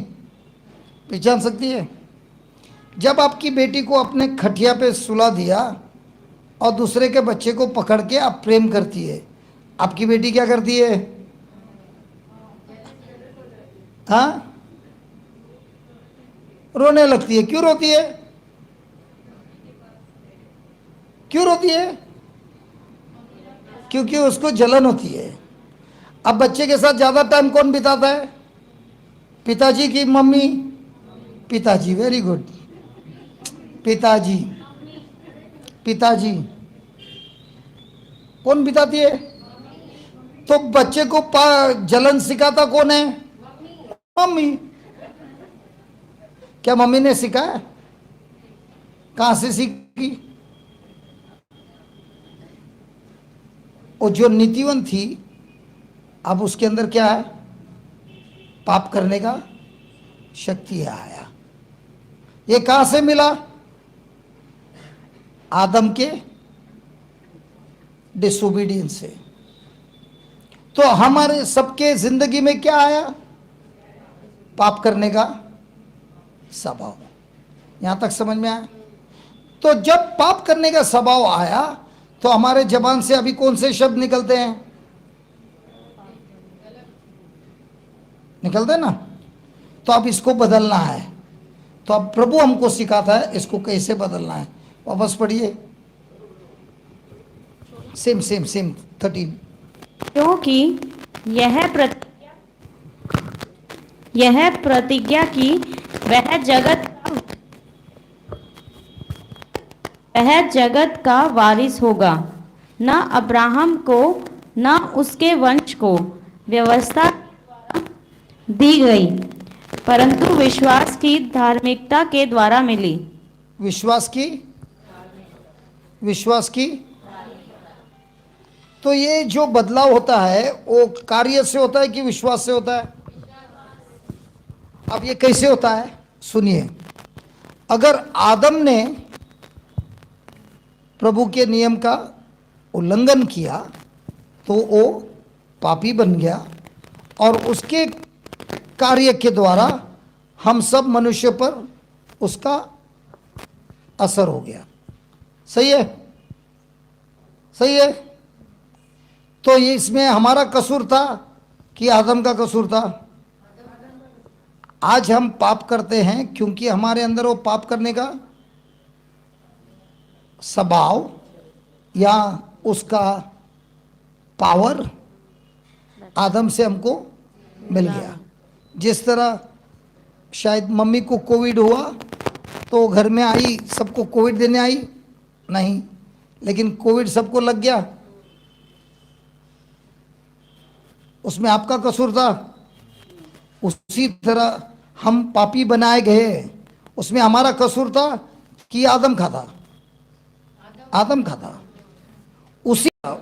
पहचान सकती है? जब आपकी बेटी को अपने खटिया पे सुला दिया और दूसरे के बच्चे को पकड़ के आप प्रेम करती है, आपकी बेटी क्या करती है? हाँ, रोने लगती है। क्यों रोती है? क्यों रोती है? क्योंकि उसको जलन होती है। अब बच्चे के साथ ज्यादा टाइम कौन बिताता है? पिताजी की मम्मी? पिताजी, वेरी गुड, पिताजी। पिताजी कौन बिताती है? तो बच्चे को जलन सिखाता कौन है? मम्मी। क्या मम्मी ने सिखाया? कहां से सीखी? वो जो नीतिवन थी, अब उसके अंदर क्या है? पाप करने का शक्ति आया। ये कहां से मिला? आदम के डिसोबीडियंस से। तो हमारे सबके जिंदगी में क्या आया? पाप करने का स्वभाव। यहां तक समझ में आया? तो जब पाप करने का स्वभाव आया तो हमारे जबान से अभी कौन से शब्द निकलते हैं? निकलते हैं ना? तो अब इसको बदलना है। तो अब प्रभु हमको सिखाता है इसको कैसे बदलना है। वापस पढ़िए, सेम 13। क्योंकि यह प्रतिज्ञा की वह जगत का वारिस होगा, न अब्राहम को न उसके वंश को व्यवस्था दी गई, परंतु विश्वास की धार्मिकता के द्वारा मिली। विश्वास की। तो ये जो बदलाव होता है वो कार्य से होता है कि विश्वास से होता है? अब ये कैसे होता है सुनिए। अगर आदम ने प्रभु के नियम का उल्लंघन किया तो वो पापी बन गया और उसके कार्य के द्वारा हम सब मनुष्य पर उसका असर हो गया। सही है? सही है? तो ये इसमें हमारा कसूर था कि आदम का कसूर था? आज हम पाप करते हैं क्योंकि हमारे अंदर वो पाप करने का स्वभाव या उसका पावर आदम से हमको मिल गया। जिस तरह शायद मम्मी को कोविड हुआ तो घर में आई, सबको कोविड देने आई नहीं, लेकिन कोविड सबको लग गया, उसमें आपका कसूर था। उसी तरह हम पापी बनाए गए, उसमें हमारा कसूर था कि आदम खाता।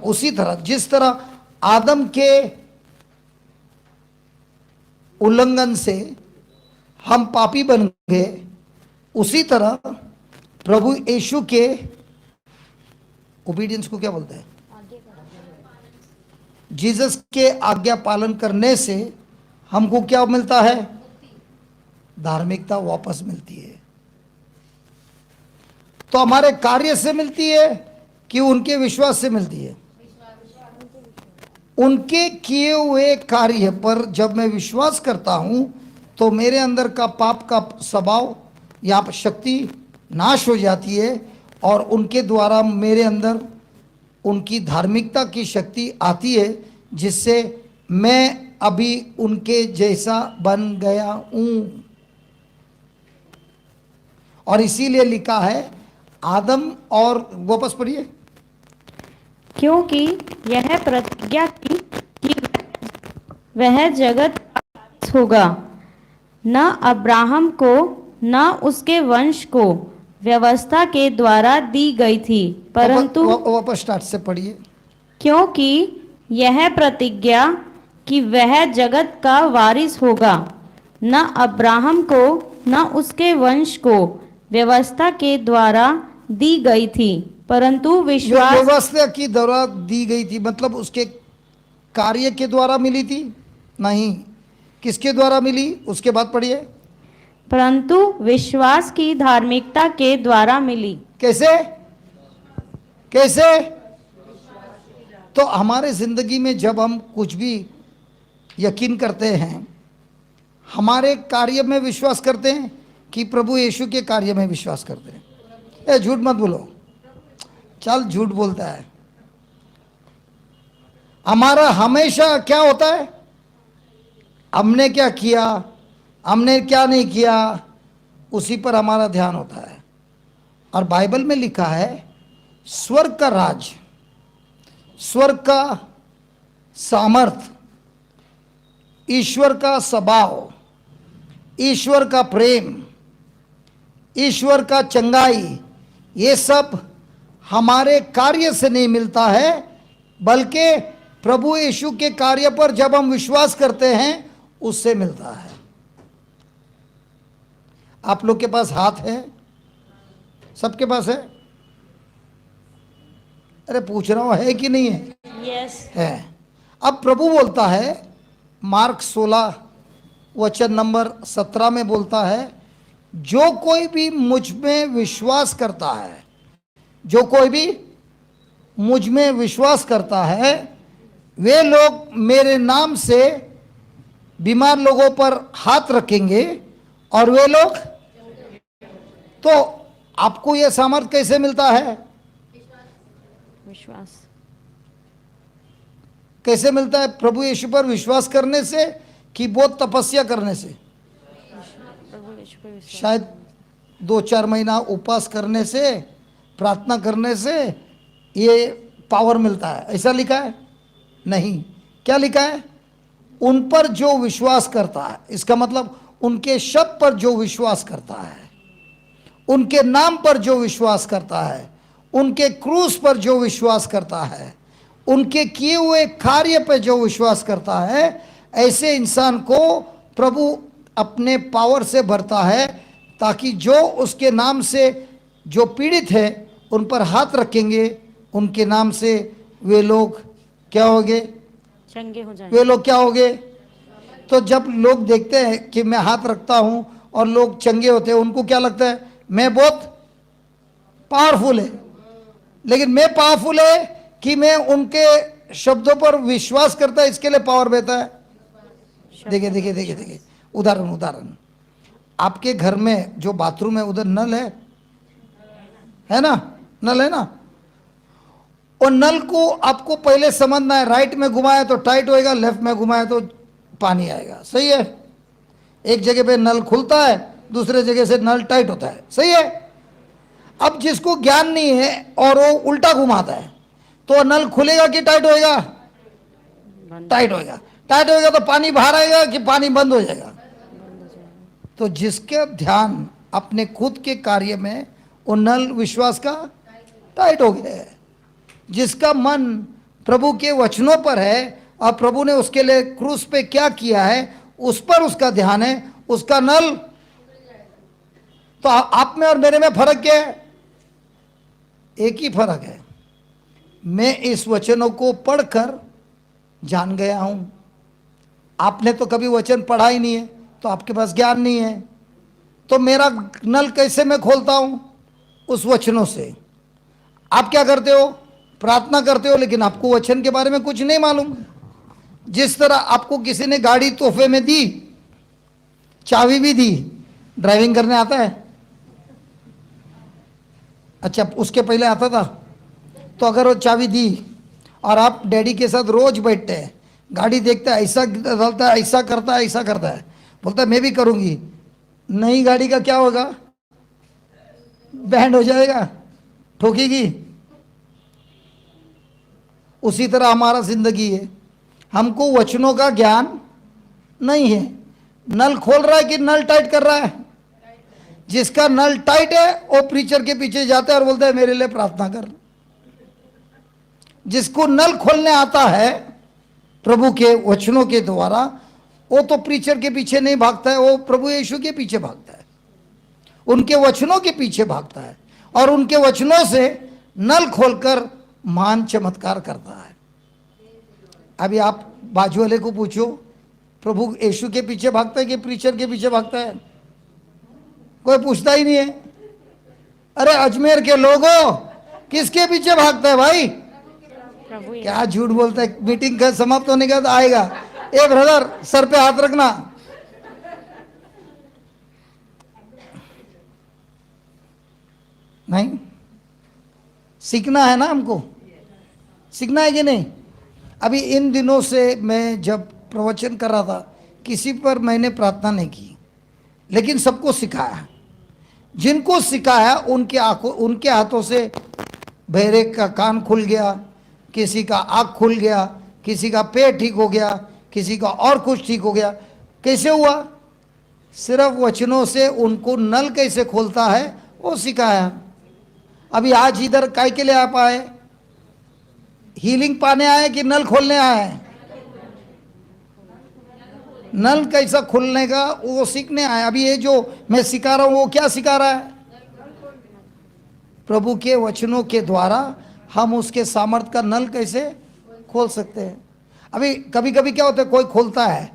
उसी तरह जिस तरह आदम के उल्लंघन से हम पापी बन गए, उसी तरह प्रभु यीशु के ओबीडियंस को क्या बोलते हैं? जीसस के आज्ञा पालन करने से हमको क्या मिलता है? धार्मिकता वापस मिलती है। तो हमारे कार्य से मिलती है कि उनके विश्वास से मिलती है? उनके किए हुए कार्य पर जब मैं विश्वास करता हूं तो मेरे अंदर का पाप का स्वभाव या शक्ति नाश हो जाती है और उनके द्वारा मेरे अंदर उनकी धार्मिकता की शक्ति आती है, जिससे मैं अभी उनके जैसा बन गया हूं। और इसीलिए लिखा है आदम और, वापस पढ़िए, क्योंकि यह प्रतिज्ञा की वह जगत का वारिस होगा, न अब्राहम को न उसके वंश को व्यवस्था के द्वारा दी गई थी, परंतु वापस स्टार्ट से पढ़िए। क्योंकि यह प्रतिज्ञा कि वह जगत का वारिस होगा, न अब्राहम को न उसके वंश को व्यवस्था के द्वारा दी गई थी, परंतु विश्वास। व्यवस्था की द्वारा दी गई थी मतलब उसके कार्य के द्वारा मिली थी? नहीं, किसके द्वारा मिली? उसके बाद पढ़िए। परंतु विश्वास की धार्मिकता के द्वारा मिली। कैसे? कैसे? तो हमारे जिंदगी में जब हम कुछ भी यकीन करते हैं, हमारे कार्य में विश्वास करते हैं कि प्रभु यीशु के कार्य में विश्वास करते हैं? ए झूठ मत बोलो, चल झूठ बोलता है। हमारा हमेशा क्या होता है? हमने क्या किया, हमने क्या नहीं किया, उसी पर हमारा ध्यान होता है। और बाइबल में लिखा है स्वर्ग का राज, स्वर्ग का सामर्थ, ईश्वर का स्वभाव, ईश्वर का प्रेम, ईश्वर का चंगाई, ये सब हमारे कार्य से नहीं मिलता है, बल्कि प्रभु यीशु के कार्य पर जब हम विश्वास करते हैं उससे मिलता है। आप लोग के पास हाथ है? सबके पास है? अरे पूछ रहा हूं, है कि नहीं है? यस। है। अब प्रभु बोलता है, मार्क 16 वचन नंबर 17 में बोलता है, जो कोई भी मुझ में विश्वास करता है, जो कोई भी मुझ में विश्वास करता है, वे लोग मेरे नाम से बीमार लोगों पर हाथ रखेंगे और वे लोग। तो आपको यह सामर्थ कैसे मिलता है? विश्वास कैसे मिलता है? प्रभु यीशु पर विश्वास करने से कि बहुत तपस्या करने से? प्रभु यीशु पर विश्वास। शायद 2-4 महीना उपवास करने से, प्रार्थना करने से ये पावर मिलता है, ऐसा लिखा है? नहीं। क्या लिखा है? उन पर जो विश्वास करता है, इसका मतलब उनके शब्द पर जो विश्वास करता है, उनके नाम पर जो विश्वास करता है, उनके क्रूस पर जो विश्वास करता है, उनके किए हुए कार्य पर जो विश्वास करता है, ऐसे इंसान को प्रभु अपने पावर से भरता है, ताकि जो उसके नाम से जो पीड़ित है उन पर हाथ रखेंगे, उनके नाम से वे लोग क्या होंगे? चंगे हो जाए। वे लोग क्या होंगे? तो जब लोग देखते हैं कि मैं हाथ रखता हूं और लोग चंगे होते हैं, उनको क्या लगता है? मैं बहुत पावरफुल है। लेकिन मैं पावरफुल है कि मैं उनके शब्दों पर विश्वास करता है, इसके लिए पावर देता है। देखिए देखिए देखिए देखिए, उदाहरण, आपके घर में जो बाथरूम है उधर नल है ना? नल है ना? और नल को आपको पहले समझना है, राइट में घुमाया तो टाइट होएगा, लेफ्ट में घुमाया तो पानी आएगा। सही है? एक जगह पे नल खुलता है, दूसरे जगह से नल टाइट होता है। सही है? अब जिसको ज्ञान नहीं है और वो उल्टा घुमाता है, तो नल खुलेगा कि टाइट होएगा? टाइट होएगा। टाइट होएगा तो पानी बाहर आएगा कि पानी बंद हो जाएगा? तो जिसके ध्यान अपने खुद के कार्य में, वो नल विश्वास का टाइट हो गया है। जिसका मन प्रभु के वचनों पर है और प्रभु ने उसके लिए क्रूस पे क्या किया है उस पर उसका ध्यान है, उसका नल। तो आप में और मेरे में फर्क क्या है? एक ही फर्क है, मैं इस वचनों को पढ़कर जान गया हूं। आपने तो कभी वचन पढ़ा ही नहीं है, तो आपके पास ज्ञान नहीं है। तो मेरा नल कैसे मैं खोलता हूं? उस वचनों से। आप क्या करते हो? प्रार्थना करते हो, लेकिन आपको वचन के बारे में कुछ नहीं मालूम। जिस तरह आपको किसी ने गाड़ी तोहफे में दी, चाबी भी दी, ड्राइविंग करने आता है? अच्छा, उसके पहले आता था? तो अगर वो चाबी दी और आप डैडी के साथ रोज बैठते हैं, गाड़ी देखता है, ऐसा डालता है, ऐसा करता है, ऐसा करता है, बोलता है मैं भी करूंगी, नई गाड़ी का क्या होगा? बैंड हो जाएगा, ठोकेगी। उसी तरह हमारा जिंदगी है, हमको वचनों का ज्ञान नहीं है। नल खोल रहा है कि नल टाइट कर रहा है? जिसका नल टाइट है वो प्रीचर के पीछे जाता है और बोलता है मेरे लिए प्रार्थना कर। जिसको नल खोलने आता है प्रभु के वचनों के द्वारा, वो तो प्रीचर के पीछे नहीं भागता है, वो प्रभु यीशु के पीछे भागता है, उनके वचनों के पीछे भागता है और उनके वचनों से नल खोलकर महान चमत्कार करता है। अभी आप बाजू वाले को पूछो, प्रभु यीशु के पीछे भागता है कि प्रीचर के पीछे भागता है? कोई पूछता ही नहीं है। अरे अजमेर के लोगों, किसके पीछे भागता है भाई? प्रभु यीशु। क्या झूठ बोलता है। मीटिंग का समाप्त होने के बाद आएगा, ए ब्रदर सर पे हाथ रखना। नहीं, सीखना है ना हमको, सीखना है कि नहीं? अभी इन दिनों से मैं जब प्रवचन कर रहा था, किसी पर मैंने प्रार्थना नहीं की, लेकिन सबको सिखाया। जिनको सिखाया उनके हाथों से बहरे का कान खुल गया, किसी का आँख खुल गया, किसी का पेट ठीक हो गया, किसी का और कुछ ठीक हो गया। कैसे हुआ? सिर्फ वचनों से उनको नल कैसे खोलता है वो सिखाया। अभी आज इधर काय के लिए आप आए? हीलिंग पाने आए कि नल खोलने आए? नल कैसा खुलने का वो सीखने आए। अभी ये जो मैं सिखा रहा हूं वो क्या सिखा रहा है? प्रभु के वचनों के द्वारा हम उसके सामर्थ्य का नल कैसे खोल सकते हैं। अभी कभी कभी क्या होता है, कोई खोलता है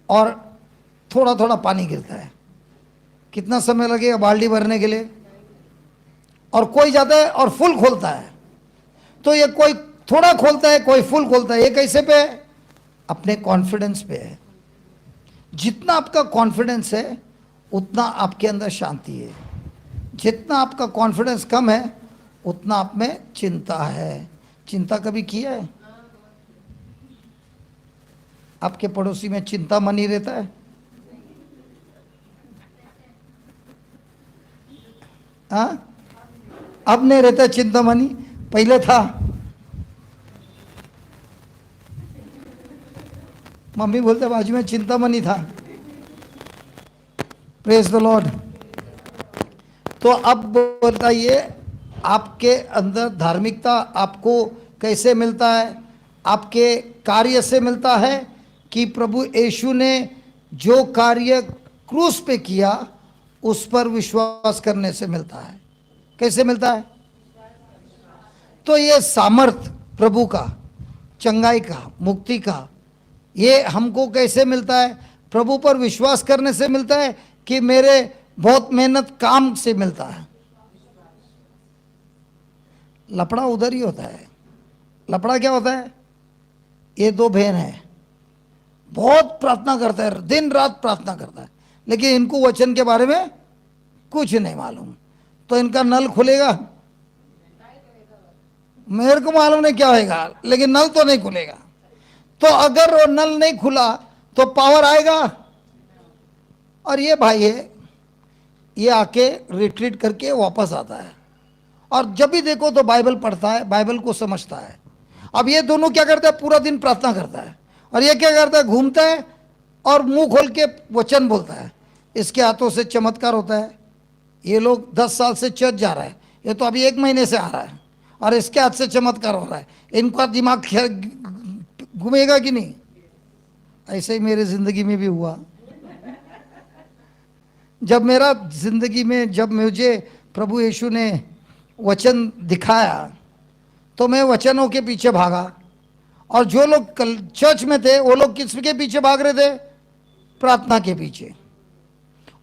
और थोड़ा थोड़ा पानी गिरता है, कितना समय लगेगा बाल्टी भरने के लिए? और कोई जाता है और फुल खोलता है। तो ये कोई थोड़ा खोलता है, कोई फुल खोलता है। ये कैसे पे है? अपने कॉन्फिडेंस पे है। जितना आपका कॉन्फिडेंस है उतना आपके अंदर शांति है। जितना आपका कॉन्फिडेंस कम है उतना आप में चिंता है। चिंता कभी किया है? आपके पड़ोसी में चिंता मनी रहता है? हाँ, अब नहीं रहता चिंता मनी, पहले था। मम्मी बोलते बाजू में चिंता मनी था। Praise the Lord. तो अब बताइए, आपके अंदर धार्मिकता आपको कैसे मिलता है? आपके कार्य से मिलता है कि प्रभु यीशु ने जो कार्य क्रूस पे किया उस पर विश्वास करने से मिलता है? कैसे मिलता है? तो ये सामर्थ प्रभु का, चंगाई का, मुक्ति का, ये हमको कैसे मिलता है? प्रभु पर विश्वास करने से मिलता है कि मेरे बहुत मेहनत काम से मिलता है? लफड़ा उधर ही होता है। लफड़ा क्या होता है? ये दो बहन है, बहुत प्रार्थना करता है, दिन रात प्रार्थना करता है, लेकिन इनको वचन के बारे में कुछ नहीं मालूम। तो इनका नल खुलेगा? मेरे को मालूम नहीं क्या होगा, लेकिन नल तो नहीं खुलेगा। तो अगर वो नल नहीं खुला तो पावर आएगा? और ये भाई है, ये आके रिट्रीट करके वापस आता है और जब भी देखो तो बाइबल पढ़ता है, बाइबल को समझता है। अब ये दोनों क्या करता है? पूरा दिन प्रार्थना करता है, और ये क्या करता है? घूमता है और मुंह खोल के वचन बोलता है। इसके हाथों से चमत्कार होता है। ये लोग 10 साल से चर्च जा रहा है, ये तो अभी 1 महीने से आ रहा है और इसके हाथ से चमत्कार हो रहा है। इनका दिमाग घूमेगा कि नहीं? ऐसे ही मेरे जिंदगी में भी हुआ। जब मेरा जिंदगी में, जब मुझे प्रभु यीशु ने वचन दिखाया तो मैं वचनों के पीछे भागा। और जो लोग कल चर्च में थे वो लोग किसके पीछे भाग रहे थे? प्रार्थना के पीछे।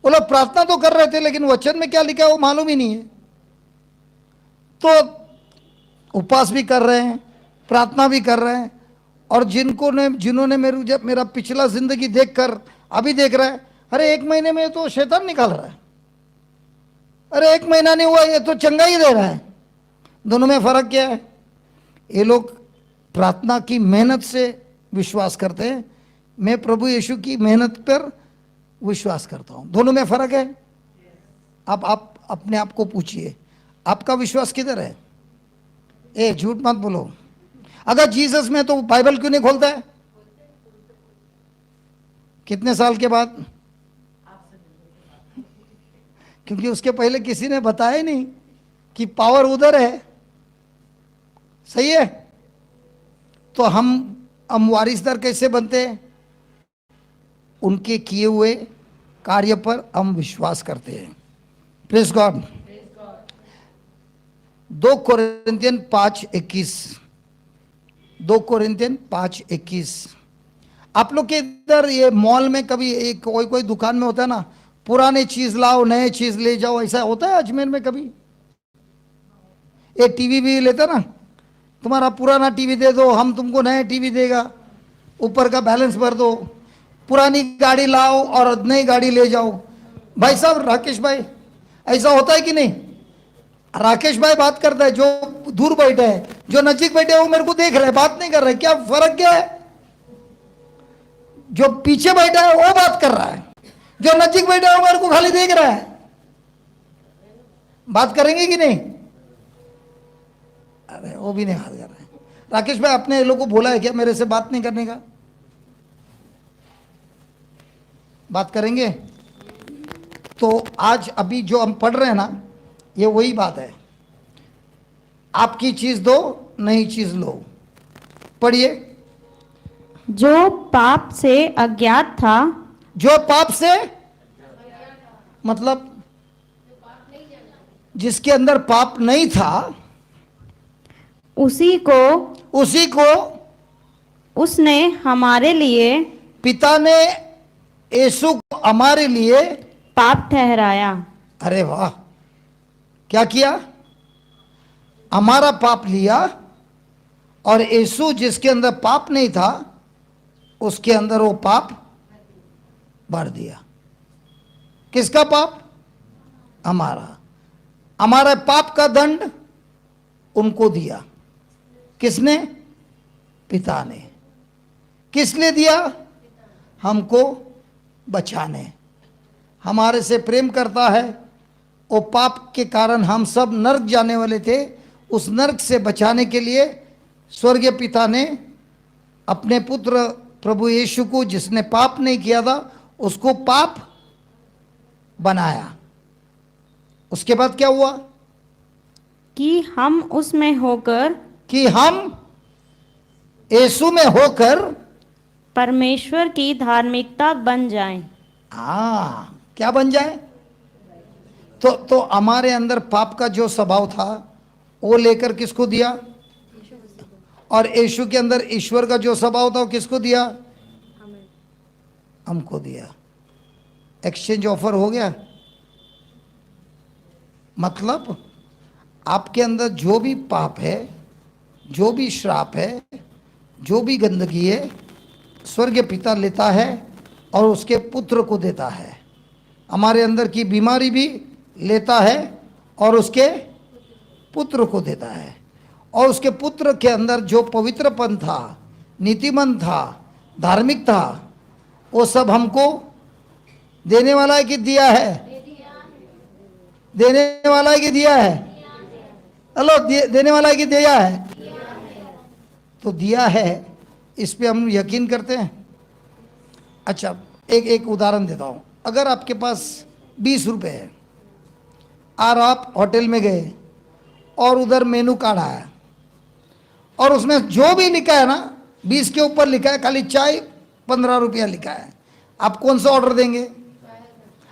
वो लोग प्रार्थना तो कर रहे थे लेकिन वचन में क्या लिखा है वो मालूम ही नहीं है। तो उपवास भी कर रहे हैं, प्रार्थना भी कर रहे हैं, और जिन्होंने मेरा पिछला जिंदगी देखकर अभी देख रहा है, अरे 1 महीने में तो शैतान निकाल रहा है, अरे 1 महीना नहीं हुआ ये तो चंगा ही दे रहा है। दोनों में फर्क क्या है? ये लोग प्रार्थना की मेहनत से विश्वास करते हैं, मैं प्रभु यीशु की मेहनत पर विश्वास करता हूं। दोनों में फर्क है। आप अपने आप को पूछिए, आपका विश्वास किधर है? ए झूठ मत बोलो। अगर जीसस में तो बाइबल क्यों नहीं खोलता है? कितने साल के बाद? क्योंकि उसके पहले किसी ने बताया ही नहीं कि पावर उधर है। सही है? तो हम वारिसदार कैसे बनते हैं? उनके किए हुए कार्य पर हम विश्वास करते हैं। Praise God. 2 Corinthian 5:21, 2 Corinthian 5:21। आप लोग के इधर ये मॉल में कभी कोई दुकान में होता है ना, पुराने चीज लाओ नए चीज ले जाओ, ऐसा होता है अजमेर में कभी? एक टीवी भी लेता ना, तुम्हारा पुराना टीवी दे दो, हम तुमको नया टीवी देगा, ऊपर का बैलेंस भर दो। पुरानी गाड़ी लाओ और नई गाड़ी ले जाओ। भाई साहब, राकेश भाई, ऐसा होता है कि नहीं? राकेश भाई बात करता है, जो दूर बैठे है, जो नजीक बैठे है वो मेरे को देख रहे हैं, बात नहीं कर रहे। क्या फर्क क्या है? जो पीछे बैठा है वो बात कर रहा है, जो नजीक बैठा है वो मेरे को खाली देख रहा है। बात करेंगे कि नहीं? अरे वो भी नहीं बात कर रहे हैं। राकेश भाई, अपने लोगों को बोला है क्या मेरे से बात नहीं करने का? बात करेंगे? तो आज अभी जो हम पढ़ रहे हैं ना, ये वही बात है। आपकी चीज दो, नई चीज लो। पढ़िए। जो पाप से अज्ञात था, जो पाप से, मतलब जिसके अंदर पाप नहीं था, उसी को उसने हमारे लिए, पिता ने यीशु को हमारे लिए पाप ठहराया। अरे वाह, क्या किया? हमारा पाप लिया, और यीशु जिसके अंदर पाप नहीं था उसके अंदर वो पाप भर दिया। किसका पाप? हमारा। हमारे पाप का दंड उनको दिया। किसने? पिता ने। किस लिए दिया? हमको बचाने। हमारे से प्रेम करता है। वो पाप के कारण हम सब नरक जाने वाले थे, उस नरक से बचाने के लिए स्वर्गीय पिता ने अपने पुत्र प्रभु यीशु को, जिसने पाप नहीं किया था, उसको पाप बनाया। उसके बाद क्या हुआ? कि हम उसमें होकर, कि हम यीशु में होकर परमेश्वर की धार्मिकता बन जाएं। हाँ, क्या बन जाए? तो हमारे अंदर पाप का जो स्वभाव था वो लेकर किसको दिया? और यीशु के अंदर ईश्वर का जो स्वभाव था वो किसको दिया? हमको दिया। एक्सचेंज ऑफर हो गया। मतलब आपके अंदर जो भी पाप है, जो भी श्राप है, जो भी गंदगी है, स्वर्गीय पिता लेता है और उसके पुत्र को देता है। हमारे अंदर की बीमारी भी लेता है और उसके पुत्र को देता है। और उसके पुत्र के अंदर जो पवित्रपन था, नीतिमन था, धार्मिक था, वो सब हमको देने वाला है कि दिया है? देने वाला है कि दिया है? हेलो, देने वाला है कि दिया है? तो दिया है, इस पे हम यकीन करते हैं। अच्छा, एक उदाहरण देता हूँ। अगर आपके पास 20 रुपए है और आप होटल में गए और उधर मेनू कार्ड आया और उसमें जो भी लिखा है ना, 20 के ऊपर लिखा है खाली चाय 15 रुपया लिखा है, आप कौन सा ऑर्डर देंगे?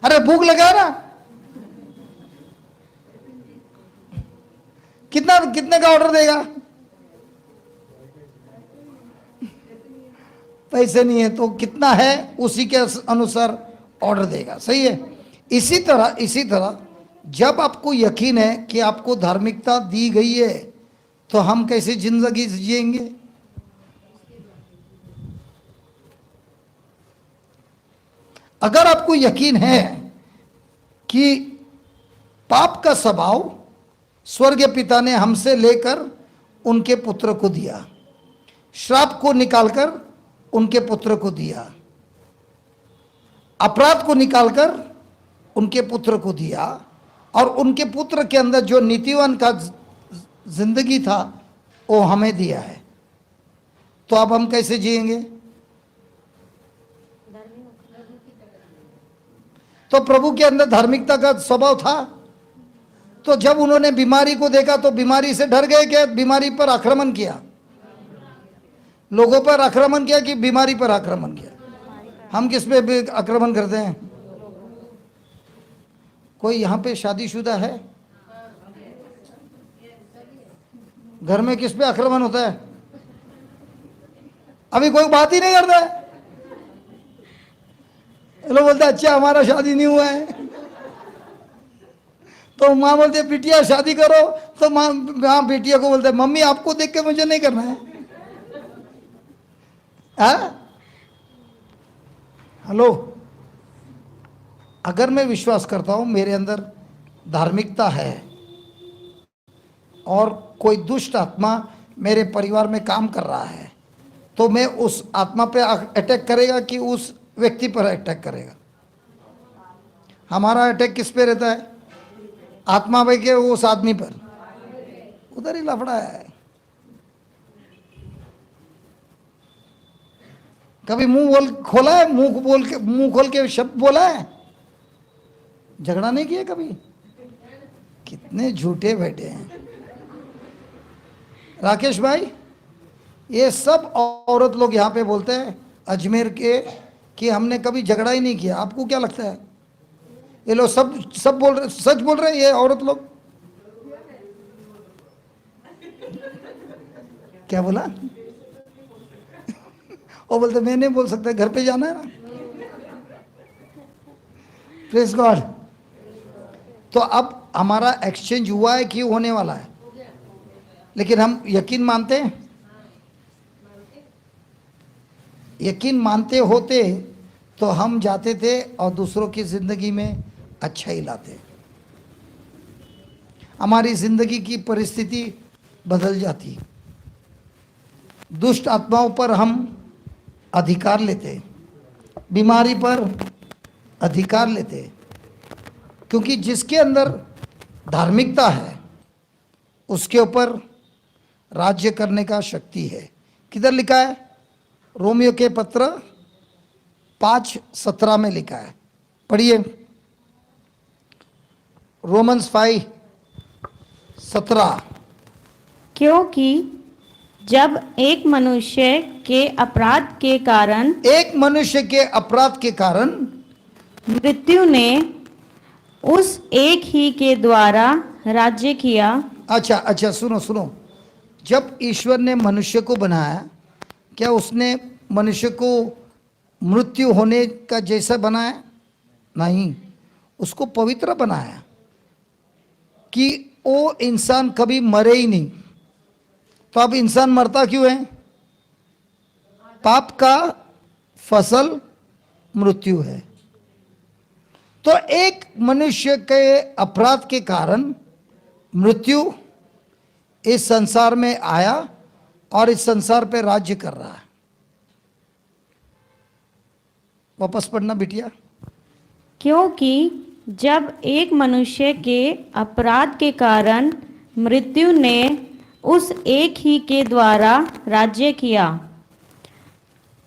अरे भूख लगा ना, कितने का ऑर्डर देगा? पैसे नहीं है तो कितना है उसी के अनुसार ऑर्डर देगा। सही है। इसी तरह जब आपको यकीन है कि आपको धार्मिकता दी गई है तो हम कैसे जिंदगी जिएंगे? अगर आपको यकीन है कि पाप का स्वभाव स्वर्गीय पिता ने हमसे लेकर उनके पुत्र को दिया, श्राप को निकालकर उनके पुत्र को दिया, अपराध को निकालकर उनके पुत्र को दिया, और उनके पुत्र के अंदर जो नीतिवान का जिंदगी था वो हमें दिया है, तो अब हम कैसे जिएंगे? तो प्रभु के अंदर धार्मिकता का स्वभाव था, तो जब उन्होंने बीमारी को देखा तो बीमारी से डर गए क्या? बीमारी पर आक्रमण किया, लोगों पर आक्रमण किया कि बीमारी पर आक्रमण किया? हम किस पे आक्रमण करते हैं? कोई यहाँ पे शादीशुदा है? घर में किस पे आक्रमण होता है? अभी कोई बात ही नहीं करता है। ये लोग बोलते अच्छा हमारा शादी नहीं हुआ है, तो माँ बोलते बिटिया शादी करो, तो माँ बेटिया को बोलते मम्मी आपको देख के मुझे नहीं करना है। हेलो, अगर मैं विश्वास करता हूं मेरे अंदर धार्मिकता है और कोई दुष्ट आत्मा मेरे परिवार में काम कर रहा है, तो मैं उस आत्मा पे अटैक करेगा कि उस व्यक्ति पर अटैक करेगा? हमारा अटैक किस पे रहता है? आत्मा पे के उस आदमी पर, उधर ही लफड़ा है। कभी मुंह खोला है? मुंह खोल के शब्द बोला है? झगड़ा नहीं किया कभी? कितने झूठे बैठे हैं राकेश भाई। ये सब औरत लोग यहाँ पे बोलते हैं अजमेर के कि हमने कभी झगड़ा ही नहीं किया। आपको क्या लगता है? ये लोग सब बोल रहे, सच बोल रहे हैं ये औरत लोग? क्या बोला? वो बोलते मैं नहीं बोल सकता, घर पे जाना है ना। Praise God. तो अब हमारा एक्सचेंज हुआ है कि होने वाला है? लेकिन हम यकीन मानते हैं? यकीन मानते होते तो हम जाते थे और दूसरों की जिंदगी में अच्छा ही लाते। हमारी जिंदगी की परिस्थिति बदल जाती। दुष्ट आत्माओं पर हम अधिकार लेते, बीमारी पर अधिकार लेते, क्योंकि जिसके अंदर धार्मिकता है उसके ऊपर राज्य करने का शक्ति है। किधर लिखा है? रोमियो के पत्र 5:17 में लिखा है, पढ़िए। रोमन्स 5:17। क्योंकि जब एक मनुष्य के अपराध के कारण मृत्यु ने उस एक ही के द्वारा राज्य किया। अच्छा, सुनो। जब ईश्वर ने मनुष्य को बनाया, क्या उसने मनुष्य को मृत्यु होने का जैसा बनाया? नहीं, उसको पवित्र बनाया कि वो इंसान कभी मरे ही नहीं। तो अब इंसान मरता क्यों है? पाप का फसल मृत्यु है। तो एक मनुष्य के अपराध के कारण मृत्यु इस संसार में आया और इस संसार पे राज्य कर रहा है। वापस पढ़ना बिटिया। क्योंकि जब एक मनुष्य के अपराध के कारण मृत्यु ने उस एक ही के द्वारा राज्य किया,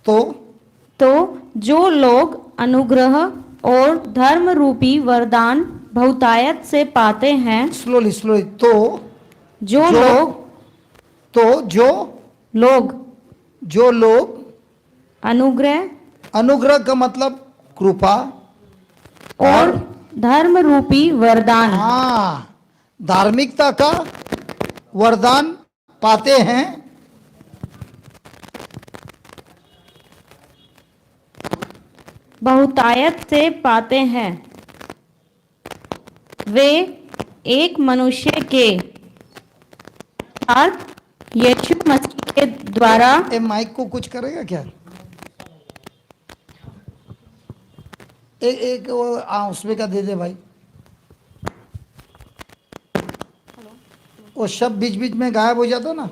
तो जो लोग अनुग्रह और धर्म रूपी वरदान बहुतायत से पाते हैं। स्लोली जो लोग अनुग्रह का मतलब कृपा और धर्म रूपी वरदान, धार्मिकता का वरदान पाते हैं, बहुतायत से पाते हैं, वे एक मनुष्य के अर्थ यीशु मसीह के द्वारा। माइक को कुछ करेगा क्या? एक उसमें का दे दे भाई। वो शब्द बीच बीच में गायब हो जाता ना।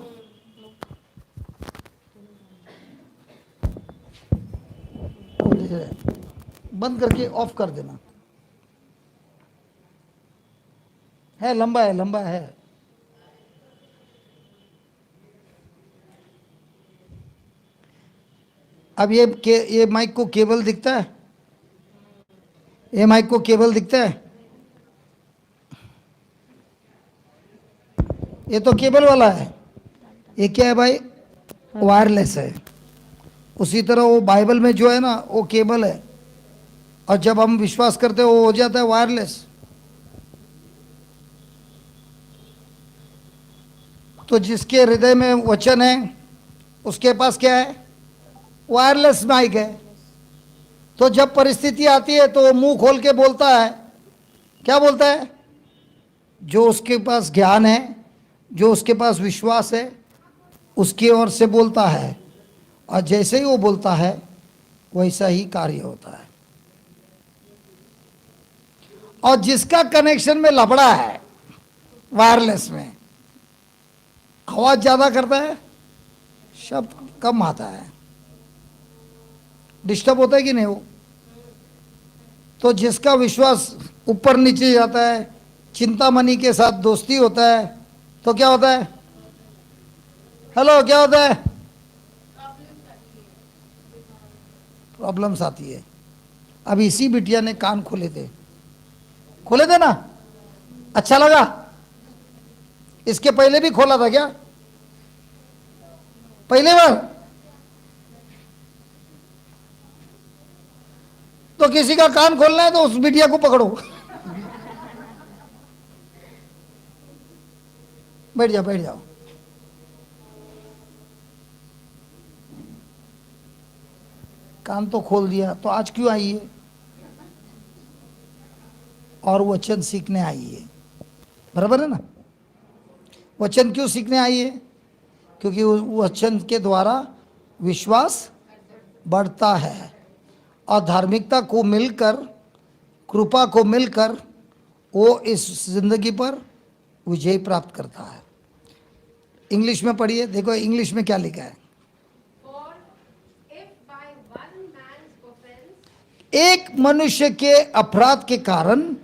बंद करके ऑफ कर देना। है लंबा है। अब ये माइक को केबल दिखता है? ये माइक को केबल दिखता है? ये तो केबल वाला है। ये क्या है भाई? वायरलेस है। उसी तरह वो बाइबल में जो है ना वो केबल है, और जब हम विश्वास करते हैं वो हो जाता है वायरलेस। तो जिसके हृदय में वचन है उसके पास क्या है? वायरलेस माइक है। तो जब परिस्थिति आती है तो वो मुंह खोल के बोलता है, क्या बोलता है? जो उसके पास ज्ञान है, जो उसके पास विश्वास है, उसकी ओर से बोलता है, और जैसे ही वो बोलता है वैसा ही कार्य होता है। और जिसका कनेक्शन में लफड़ा है, वायरलेस में आवाज ज्यादा करता है, शब्द कम आता है, डिस्टर्ब होता है कि नहीं? वो तो जिसका विश्वास ऊपर नीचे जाता है, चिंतामणि के साथ दोस्ती होता है, तो क्या होता है? हेलो, क्या होता है? प्रॉब्लम्स आती है। अब इसी बिटिया ने कान खोले थे ना, अच्छा लगा? इसके पहले भी खोला था क्या? पहले बार? तो किसी का कान खोलना है तो उस बिटिया को पकड़ो। बैठ जाओ, बैठ जाओ। कान तो खोल दिया, तो आज क्यों आई है? और वचन सीखने आई है, बराबर है ना? वचन क्यों सीखने आई है? क्योंकि उस वचन के द्वारा विश्वास बढ़ता है और धार्मिकता को मिलकर, कृपा को मिलकर वो इस जिंदगी पर विजय प्राप्त करता है। इंग्लिश में पढ़िए, देखो इंग्लिश में क्या लिखा है। एक मनुष्य के अपराध के कारण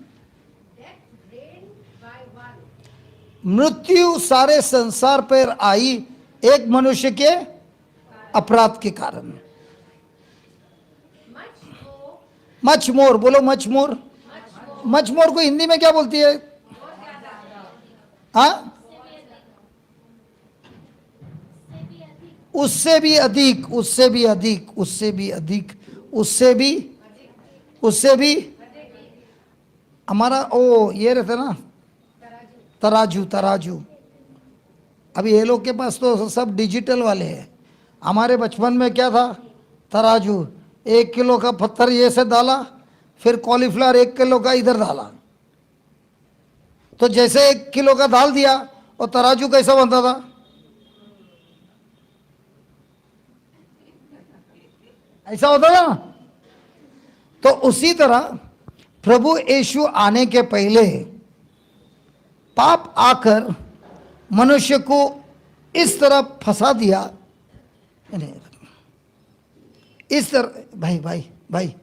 मृत्यु सारे संसार पर आई, एक मनुष्य के अपराध के कारण। मच मोर, बोलो मच मोर। मच मोर को हिंदी में क्या बोलती है? हाँ, उससे भी अधिक, उससे भी अधिक, उससे भी अधिक, उससे भी हमारा ओ ये रहता ना, तराजू। अभी ये लोग के पास तो सब डिजिटल वाले हैं। हमारे बचपन में क्या था? तराजू, 1 किलो का पत्थर ये से डाला, फिर कॉलीफ्लावर 1 किलो का इधर डाला, तो जैसे 1 किलो का डाल दिया, और तराजू कैसा बनता था? ऐसा होता था ना। तो उसी तरह प्रभु यीशु आने के पहले पाप आकर मनुष्य को इस तरह फंसा दिया, इस तरह। भाई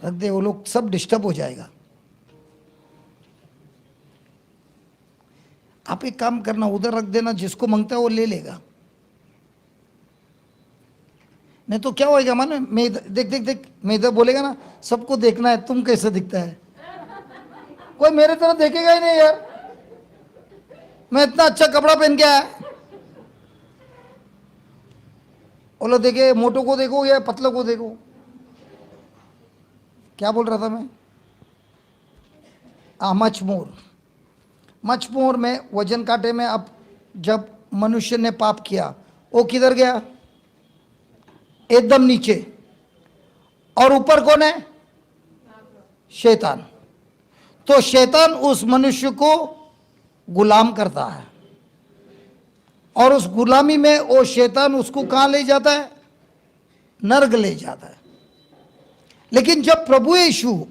रख दे, वो लोग सब डिस्टर्ब हो जाएगा। आप एक काम करना, उधर रख देना, जिसको मांगता है वो ले लेगा। नहीं तो क्या होएगा, माने मैं देख मैं इधर बोलेगा ना, सबको देखना है तुम कैसे दिखता है, कोई मेरे तरह देखेगा ही नहीं यार। मैं इतना अच्छा कपड़ा पहन के आया, बोलो देखे, मोटो को देखो या पतले को देखो। क्या बोल रहा था मैं? मचमोर में, वजन कांटे में। अब जब मनुष्य ने पाप किया, वो किधर गया? एकदम नीचे। और ऊपर कौन है? शैतान। तो शैतान उस मनुष्य को गुलाम करता है, और उस गुलामी में वो शैतान उसको कहां ले जाता है? नर्क ले जाता है। लेकिन जब प्रभु यीशु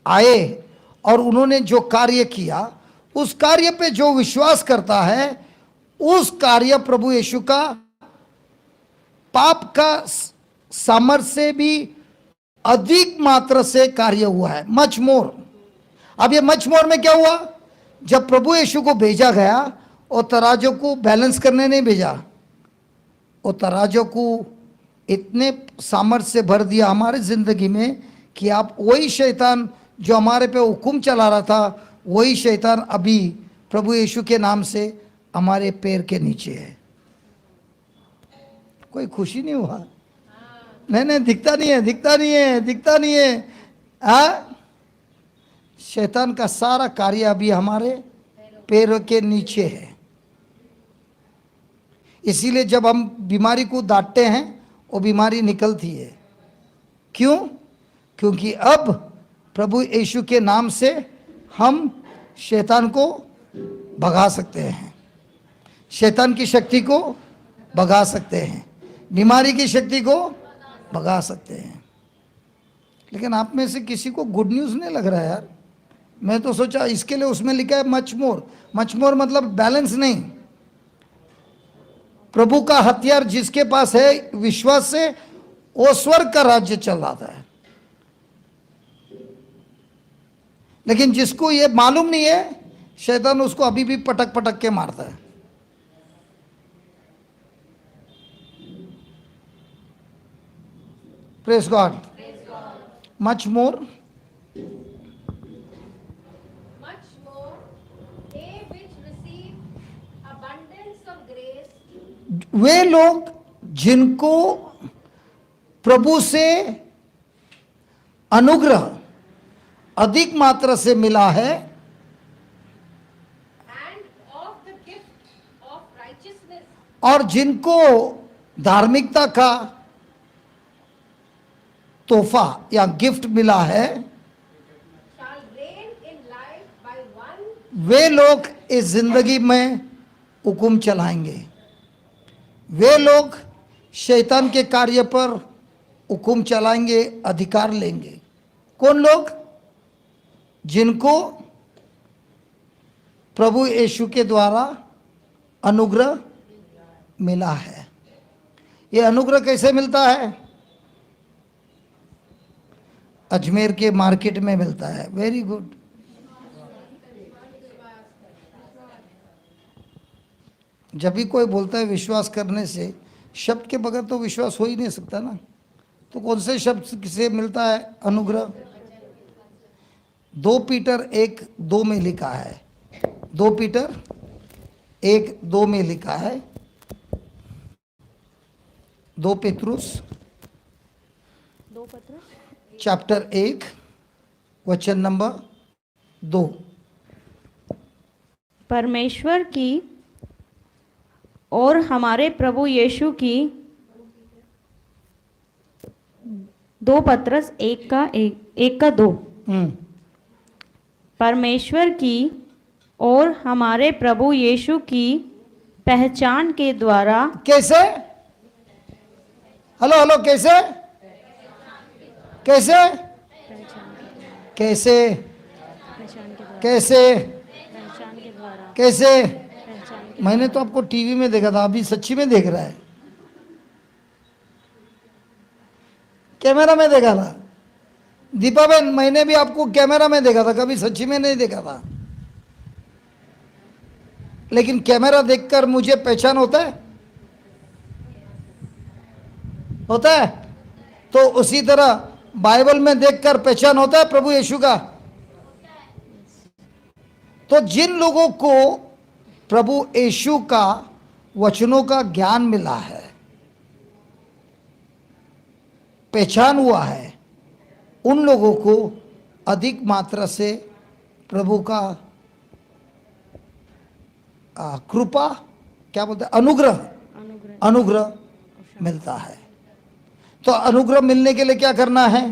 आए और उन्होंने जो कार्य किया, उस कार्य पे जो विश्वास करता है, उस कार्य प्रभु यीशु का पाप का सामर्थ्य से भी अधिक मात्रा से कार्य हुआ है, मच मोर। अब ये मच मोर में क्या हुआ? जब प्रभु यीशु को भेजा गया, और तराजू को बैलेंस करने नहीं भेजा, और तराजू को इतने सामर्थ्य से भर दिया हमारे जिंदगी में कि आप वही शैतान जो हमारे पे हुक्म चला रहा था, वही शैतान अभी प्रभु यीशु के नाम से हमारे पैर के नीचे है। कोई खुशी नहीं हुआ? नहीं, दिखता नहीं है। हाँ, शैतान का सारा कार्य अभी हमारे पैरों के नीचे है। इसीलिए जब हम बीमारी को डांटते हैं, वो बीमारी निकलती है। क्यों? क्योंकि अब प्रभु यीशु के नाम से हम शैतान को भगा सकते हैं, शैतान की शक्ति को भगा सकते हैं, बीमारी की शक्ति को भगा सकते हैं। लेकिन आप में से किसी को गुड न्यूज़ नहीं लग रहा है यार। मैं तो सोचा इसके लिए उसमें लिखा है मच मोर। मच मोर मतलब बैलेंस नहीं। प्रभु का हथियार जिसके पास है विश्वास से, वो स्वर्ग का राज्य चल रहा है। लेकिन जिसको ये मालूम नहीं है, शैतान उसको अभी भी पटक पटक के मारता है। Praise God. Much more, much more, they which receive abundance of grace, वे लोग जिनको प्रभु से अनुग्रह अधिक मात्रा से मिला है and of the gift of righteousness, और जिनको धार्मिकता का तोहफा या गिफ्ट मिला है, shall reign in life by one वे लोग इस जिंदगी में हुकुम चलाएंगे। वे लोग शैतान के कार्य पर हुकुम चलाएंगे, अधिकार लेंगे। कौन लोग? जिनको प्रभु यीशु के द्वारा अनुग्रह मिला है। ये अनुग्रह कैसे मिलता है? अजमेर के मार्केट में मिलता है। Very good. जब भी कोई बोलता है विश्वास करने से, शब्द के बगैर तो विश्वास हो ही नहीं सकता ना। तो कौन से शब्द से मिलता है अनुग्रह? 2 पीटर 1:2 में लिखा है। 2 पीटर 1:2 में लिखा है। 2 पेत्रुस चैप्टर 1 वचन नंबर 2। परमेश्वर की और हमारे प्रभु यीशु की 2 पत्रस 1:2। परमेश्वर की और हमारे प्रभु यीशु की पहचान के द्वारा कैसे? हेलो हेलो, कैसे? कैसे? कैसे? कैसे? कैसे? मैंने तो आपको टीवी में देखा था, अभी सच्ची में देख रहा है। कैमरा में देखा था। दीपा बहन, मैंने भी आपको कैमरा में देखा था, कभी सच्ची में नहीं देखा था। लेकिन कैमरा देखकर मुझे पहचान होता है, होता है। तो उसी तरह बाइबल में देखकर पहचान होता है प्रभु यीशु का। तो जिन लोगों को प्रभु यीशु का वचनों का ज्ञान मिला है, पहचान हुआ है, उन लोगों को अधिक मात्रा से प्रभु का कृपा, क्या बोलते हैं, अनुग्रह मिलता है। तो अनुग्रह मिलने के लिए क्या करना है?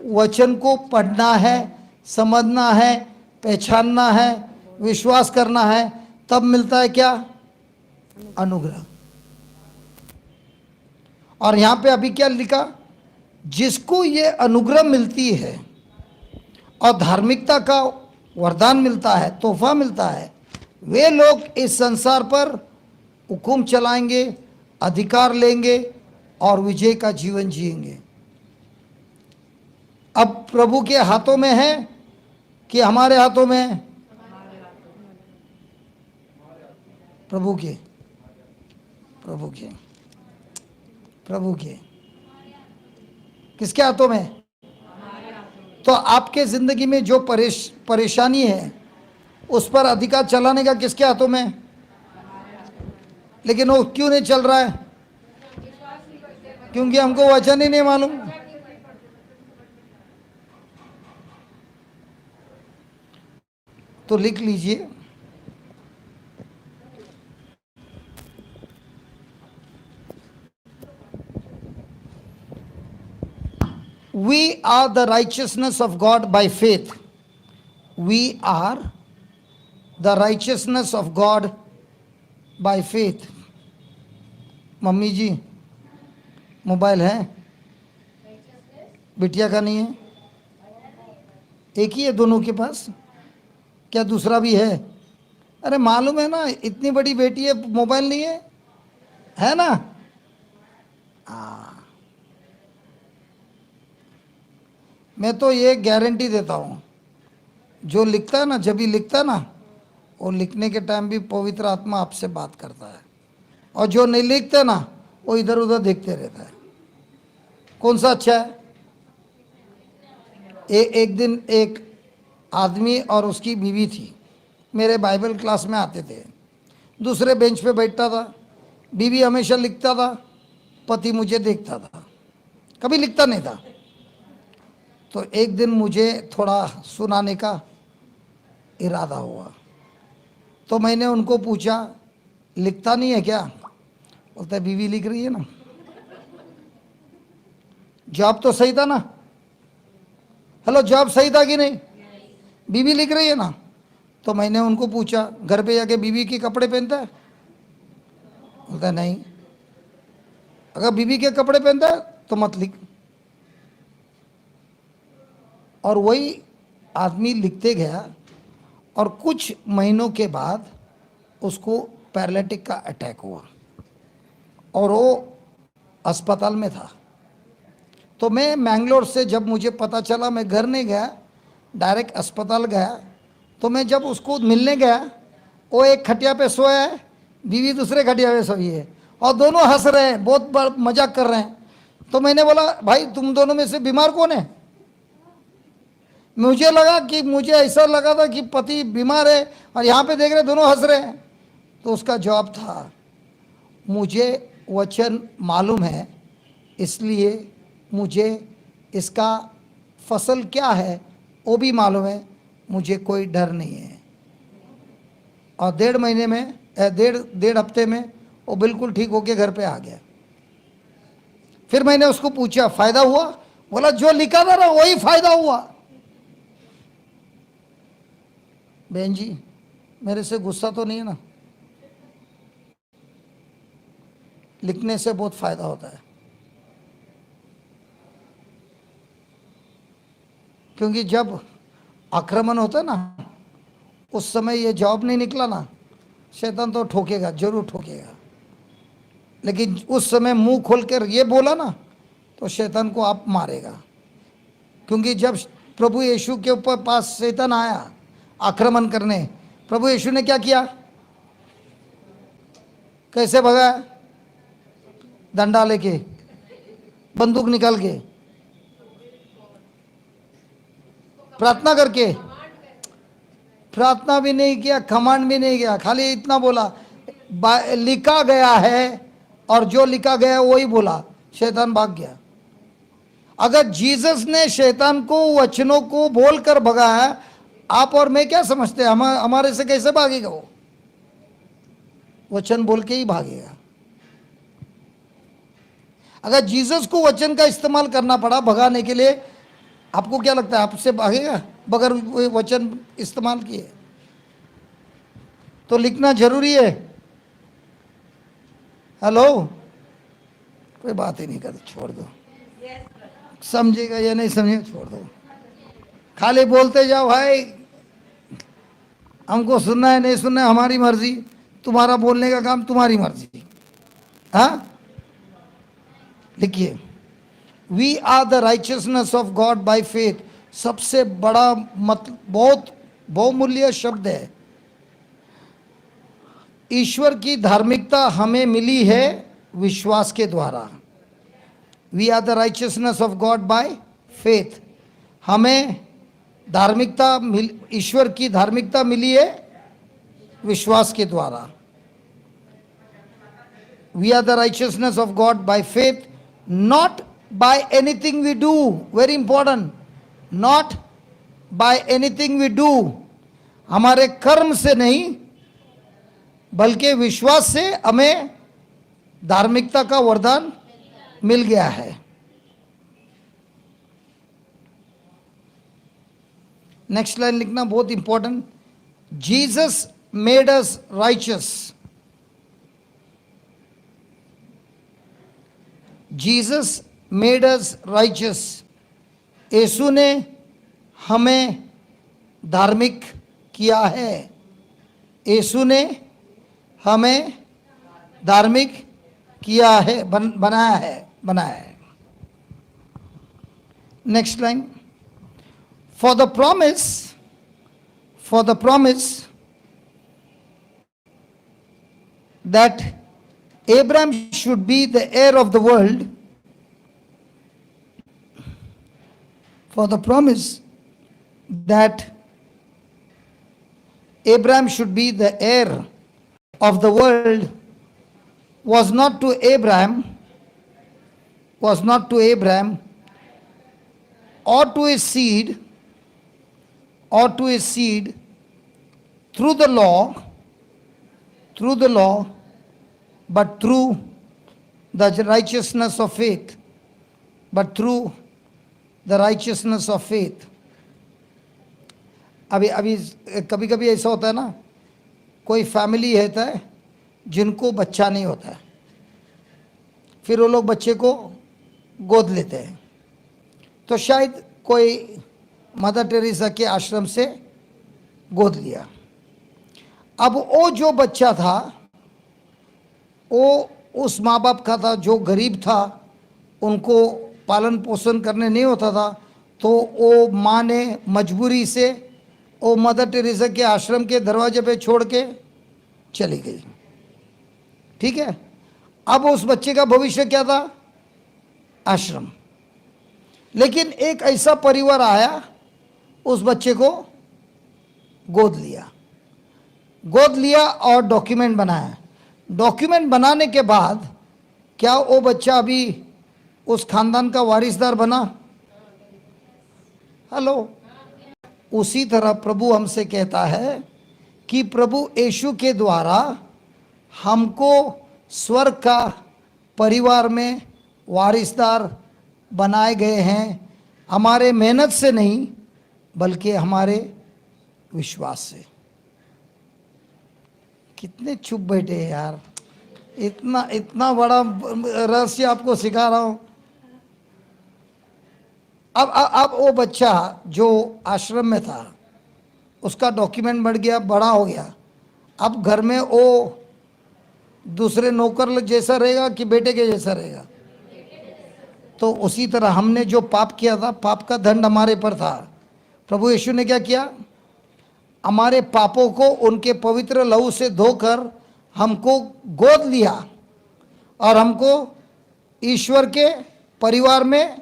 वचन को पढ़ना है, समझना है, पहचानना है, विश्वास करना है, तब मिलता है क्या? अनुग्रह। और यहां पे अभी क्या लिखा? जिसको ये अनुग्रह मिलती है और धार्मिकता का वरदान मिलता है, तोहफा मिलता है, वे लोग इस संसार पर हुकुम चलाएंगे, अधिकार लेंगे और विजय का जीवन जिएंगे। अब प्रभु के हाथों में है कि हमारे हाथों में है? प्रभु के, प्रभु के, प्रभु के। किसके हाथों में? तो आपके जिंदगी में जो परेशानी है, उस पर अधिकार चलाने का किसके हाथों में? लेकिन वो क्यों नहीं चल रहा है? क्योंकि हमको वचन ही नहीं मालूम। तो लिख लीजिए, We are the righteousness of God by faith. We are the righteousness of God by faith. Mummy ji mobile है, बिटिया का नहीं है, एक ही है दोनों के पास, क्या दूसरा भी है? अरे मालूम है ना, इतनी बड़ी बेटी है, मोबाइल नहीं है ना? मैं तो ये गारंटी देता हूँ, जो लिखता है ना, जब भी लिखता है ना, वो लिखने के टाइम भी पवित्र आत्मा आपसे बात करता है, और जो नहीं लिखते ना, वो इधर उधर देखते रहता है। कौन सा अच्छा है? एक दिन एक आदमी और उसकी बीवी थी, मेरे बाइबल क्लास में आते थे, दूसरे बेंच पे बैठता था, बीवी हमेशा लिखता था, पति मुझे देखता था, कभी लिखता नहीं था। तो एक दिन मुझे थोड़ा सुनाने का इरादा हुआ, तो मैंने उनको पूछा, लिखता नहीं है क्या? बोलता है बीवी लिख रही है ना। जवाब तो सही था ना? हेलो, जवाब सही था कि नहीं? बीवी लिख रही है ना। तो मैंने उनको पूछा, घर पे जाके बीवी के कपड़े पहनता है? बोलता है नहीं। अगर बीवी के कपड़े पहनता है तो मत लिख। और वही आदमी लिखते गया, और कुछ महीनों के बाद उसको पैरालिटिक का अटैक हुआ और वो अस्पताल में था। तो मैं मैंगलोर से जब मुझे पता चला, मैं घर नहीं गया, डायरेक्ट अस्पताल गया। तो मैं जब उसको मिलने गया, वो एक खटिया पे सोया है, बीवी दूसरे खटिया पे सोई है, और दोनों हंस रहे हैं, बहुत मजाक कर रहे हैं। तो मैंने बोला, भाई तुम दोनों में से बीमार कौन है? मुझे ऐसा लगा था कि पति बीमार है, और यहाँ पे देख रहे दोनों हंस रहे हैं। तो उसका जवाब था, मुझे वचन मालूम है, इसलिए मुझे इसका फसल क्या है वो भी मालूम है, मुझे कोई डर नहीं है। और डेढ़ हफ्ते में वो बिल्कुल ठीक होके घर पे आ गया। फिर मैंने उसको पूछा, फायदा हुआ? बोला, जो लिखा था ना वही फायदा हुआ। बहन जी, मेरे से गुस्सा तो नहीं है ना? लिखने से बहुत फायदा होता है, क्योंकि जब आक्रमण होता है ना, उस समय ये जवाब नहीं निकला ना, शैतान तो ठोकेगा, जरूर ठोकेगा। लेकिन उस समय मुंह खोलकर ये बोला ना, तो शैतान को आप मारेगा। क्योंकि जब प्रभु यीशु के ऊपर पास शैतान आया आक्रमण करने, प्रभु यीशु ने क्या किया? कैसे भगाया? डंडा लेके, बंदूक निकाल के, प्रार्थना करके। प्रार्थना भी नहीं किया, कमांड भी नहीं किया, खाली इतना बोला, लिखा गया है, और जो लिखा गया है वही बोला, शैतान भाग गया। अगर जीसस ने शैतान को वचनों को बोलकर भगाया, आप और मैं क्या समझते हैं हमारे से कैसे भागेगा? वो वचन बोल के ही भागेगा। अगर जीसस को वचन का इस्तेमाल करना पड़ा भगाने के लिए, आपको क्या लगता है आपसे भागेगा बगैर वचन इस्तेमाल किए? तो लिखना जरूरी है। हेलो, कोई बात ही नहीं कर, छोड़ दो, समझेगा या नहीं समझेगा, छोड़ दो, खाली बोलते जाओ, भाई हमको सुनना है नहीं सुनना है हमारी मर्जी, तुम्हारा बोलने का काम तुम्हारी मर्जी। हाँ, लिखिए, we are the righteousness of God by faith. सबसे बड़ा बहुत बहुमूल्य शब्द है। ईश्वर की धार्मिकता हमें मिली है विश्वास के द्वारा। We are the righteousness of God by faith. हमें धार्मिकता ईश्वर की धार्मिकता मिली है विश्वास के द्वारा। We are the righteousness of God by faith, not by anything we do, very important, not by anything we do, हमारे कर्म से नहीं बल्कि विश्वास से हमें धार्मिकता का वरदान मिल गया है। नेक्स्ट लाइन लिखना बहुत important. Jesus made us righteous. Jesus made us righteous. यीशु ने हमें धार्मिक किया है। यीशु ने हमें धार्मिक किया है, बनाया है। Next line. For the promise that Abraham should be the heir of the world, for the promise that Abraham should be the heir of the world was not to Abraham or to his seed through the law, but through the righteousness of faith. अभी कभी कभी ऐसा होता है ना, कोई family होता है जिनको बच्चा नहीं होता है, फिर वो लोग बच्चे को गोद लेते हैं। तो शायद कोई मदर टेरेसा के आश्रम से गोद लिया। अब वो जो बच्चा था वो उस माँ बाप का था जो गरीब था, उनको पालन पोषण करने नहीं होता था, तो वो माँ ने मजबूरी से वो मदर टेरेसा के आश्रम के दरवाजे पे छोड़ के चली गई। ठीक है। अब उस बच्चे का भविष्य क्या था? आश्रम। लेकिन एक ऐसा परिवार आया, उस बच्चे को गोद लिया और डॉक्यूमेंट बनाया। डॉक्यूमेंट बनाने के बाद क्या वो बच्चा अभी उस खानदान का वारिसदार बना? हेलो। उसी तरह प्रभु हमसे कहता है कि प्रभु यीशु के द्वारा हमको स्वर्ग का परिवार में वारिसदार बनाए गए हैं, हमारे मेहनत से नहीं बल्कि हमारे विश्वास से। कितने चुप बैठे हैं यार, इतना बड़ा रहस्य आपको सिखा रहा हूं। अब वो बच्चा जो आश्रम में था उसका डॉक्यूमेंट बढ़ गया, बड़ा हो गया। अब घर में वो दूसरे नौकर जैसा रहेगा कि बेटे के जैसा रहेगा? तो उसी तरह हमने जो पाप किया था, पाप का दंड हमारे पर था। प्रभु यीशु ने क्या किया? हमारे पापों को उनके पवित्र लहू से धोकर हमको गोद लिया और हमको ईश्वर के परिवार में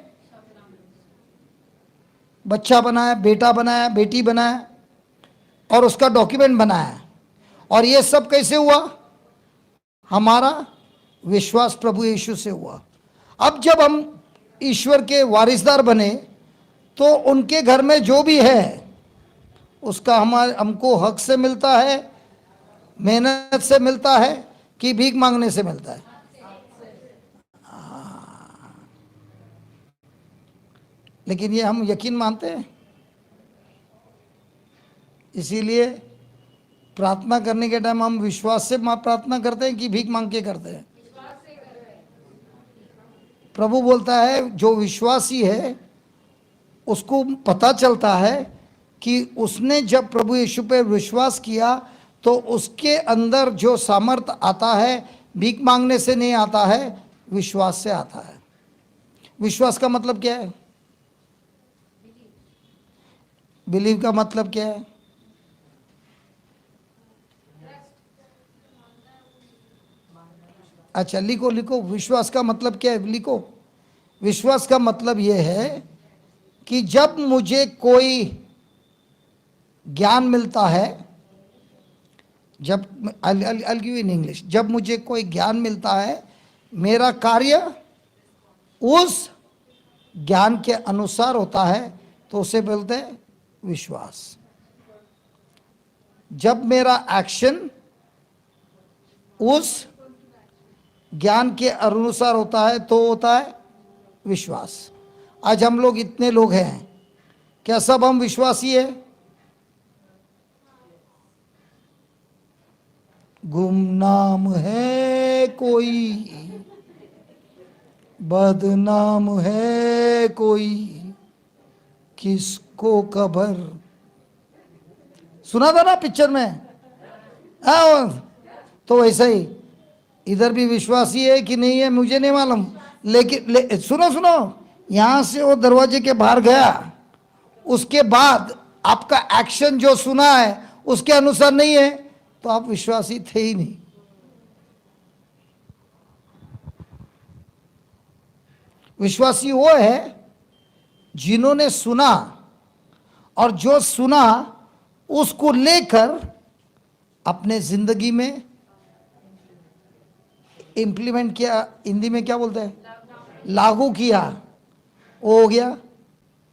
बच्चा बनाया, बेटा बनाया, बेटी बनाया और उसका डॉक्यूमेंट बनाया। और ये सब कैसे हुआ? हमारा विश्वास प्रभु यीशु से हुआ। अब जब हम ईश्वर के वारिसदार बने तो उनके घर में जो भी है उसका हमको हक से मिलता है, मेहनत से मिलता है कि भीख मांगने से मिलता है? लेकिन ये हम यकीन मानते हैं। इसीलिए प्रार्थना करने के टाइम हम विश्वास से प्रार्थना करते हैं कि भीख मांग के करते हैं? प्रभु बोलता है जो विश्वासी है उसको पता चलता है कि उसने जब प्रभु यीशु पे विश्वास किया तो उसके अंदर जो सामर्थ आता है भीख मांगने से नहीं आता है, विश्वास से आता है। विश्वास का मतलब क्या है? बिलीव का मतलब क्या है? अच्छा लिखो विश्वास का मतलब क्या है, लिखो। विश्वास का मतलब यह है कि जब मुझे कोई ज्ञान मिलता है, जब I'll give you in English, जब मुझे कोई ज्ञान मिलता है, मेरा कार्य उस ज्ञान के अनुसार होता है, तो उसे बोलते हैं विश्वास। जब मेरा एक्शन उस ज्ञान के अनुसार होता है तो होता है विश्वास। आज हम लोग इतने लोग हैं, क्या सब हम विश्वासी है? गुमनाम है कोई, बदनाम है कोई, किसको खबर। सुना था ना पिक्चर में? हाँ, तो वैसा ही इधर भी विश्वासी है कि नहीं है मुझे नहीं मालूम, लेकिन सुनो सुनो, यहां से वो दरवाजे के बाहर गया, उसके बाद आपका एक्शन जो सुना है उसके अनुसार नहीं है तो आप विश्वासी थे ही नहीं। विश्वासी वो है जिन्होंने सुना और जो सुना उसको लेकर अपने जिंदगी में इंप्लीमेंट किया। हिंदी में क्या बोलते हैं? लागू किया, वो हो गया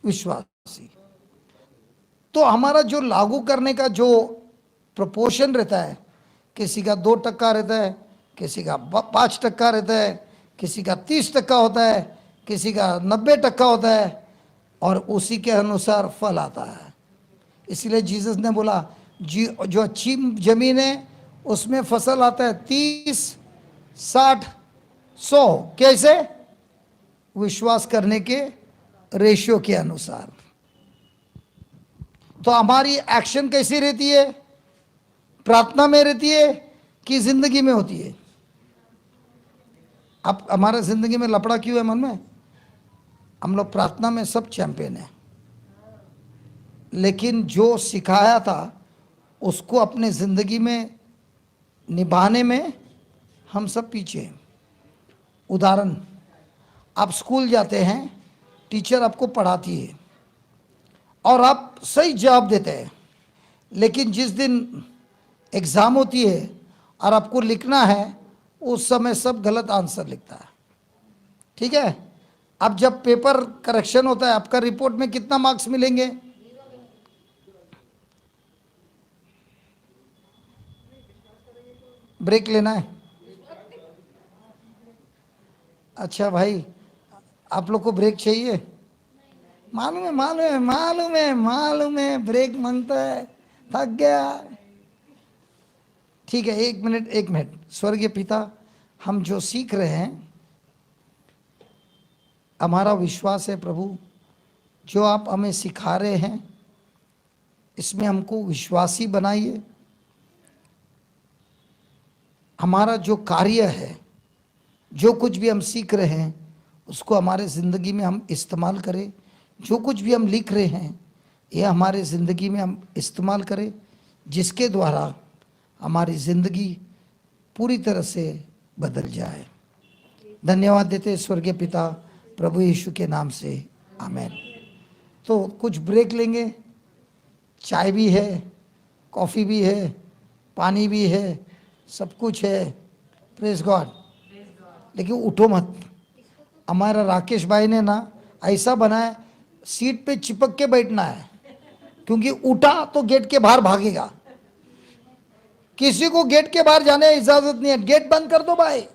विश्वासी। तो हमारा जो लागू करने का जो प्रोपोर्शन रहता है, किसी का 2% रहता है, किसी का 5% रहता है, किसी का 30% होता है, किसी का 90% होता है, और उसी के अनुसार फल आता है। इसलिए जीसस ने बोला जो अच्छी जमीन है उसमें फसल आता है 30, 60, 100। कैसे? विश्वास करने के रेशियो के अनुसार। तो हमारी एक्शन कैसी रहती है? प्रार्थना में रहती है कि जिंदगी में होती है? अब हमारा जिंदगी में लफड़ा क्यों है मन में? हम लोग प्रार्थना में सब चैंपियन है, लेकिन जो सिखाया था उसको अपने जिंदगी में निभाने में हम सब पीछे हैं। उदाहरण, आप स्कूल जाते हैं, टीचर आपको पढ़ाती है और आप सही जवाब देते हैं, लेकिन जिस दिन एग्ज़ाम होती है और आपको लिखना है उस समय सब गलत आंसर लिखता है। ठीक है? अब जब पेपर करेक्शन होता है, आपका रिपोर्ट में कितना मार्क्स मिलेंगे? ब्रेक लेना है? अच्छा भाई, आप लोग को ब्रेक चाहिए? मालूम है मालूम है मालूम है मालूम है, ब्रेक मांगता है, थक गया। ठीक है, एक मिनट। स्वर्गीय पिता, हम जो सीख रहे हैं, हमारा विश्वास है प्रभु, जो आप हमें सिखा रहे हैं इसमें हमको विश्वासी बनाइए। हमारा जो कार्य है, जो कुछ भी हम सीख रहे हैं उसको हमारे ज़िंदगी में हम इस्तेमाल करें। जो कुछ भी हम लिख रहे हैं ये हमारे ज़िंदगी में हम इस्तेमाल करें, जिसके द्वारा हमारी ज़िंदगी पूरी तरह से बदल जाए। धन्यवाद देते स्वर्गीय पिता, प्रभु यीशु के नाम से, आमीन। तो कुछ ब्रेक लेंगे, चाय भी है, कॉफ़ी भी है, पानी भी है, सब कुछ है। Praise God. लेकिन उठो मत। हमारा राकेश भाई ने ना ऐसा बनाया, सीट पे चिपक के बैठना है, क्योंकि उठा तो गेट के बाहर भागेगा। किसी को गेट के बाहर जाने की इजाजत नहीं है। गेट बंद कर दो भाई।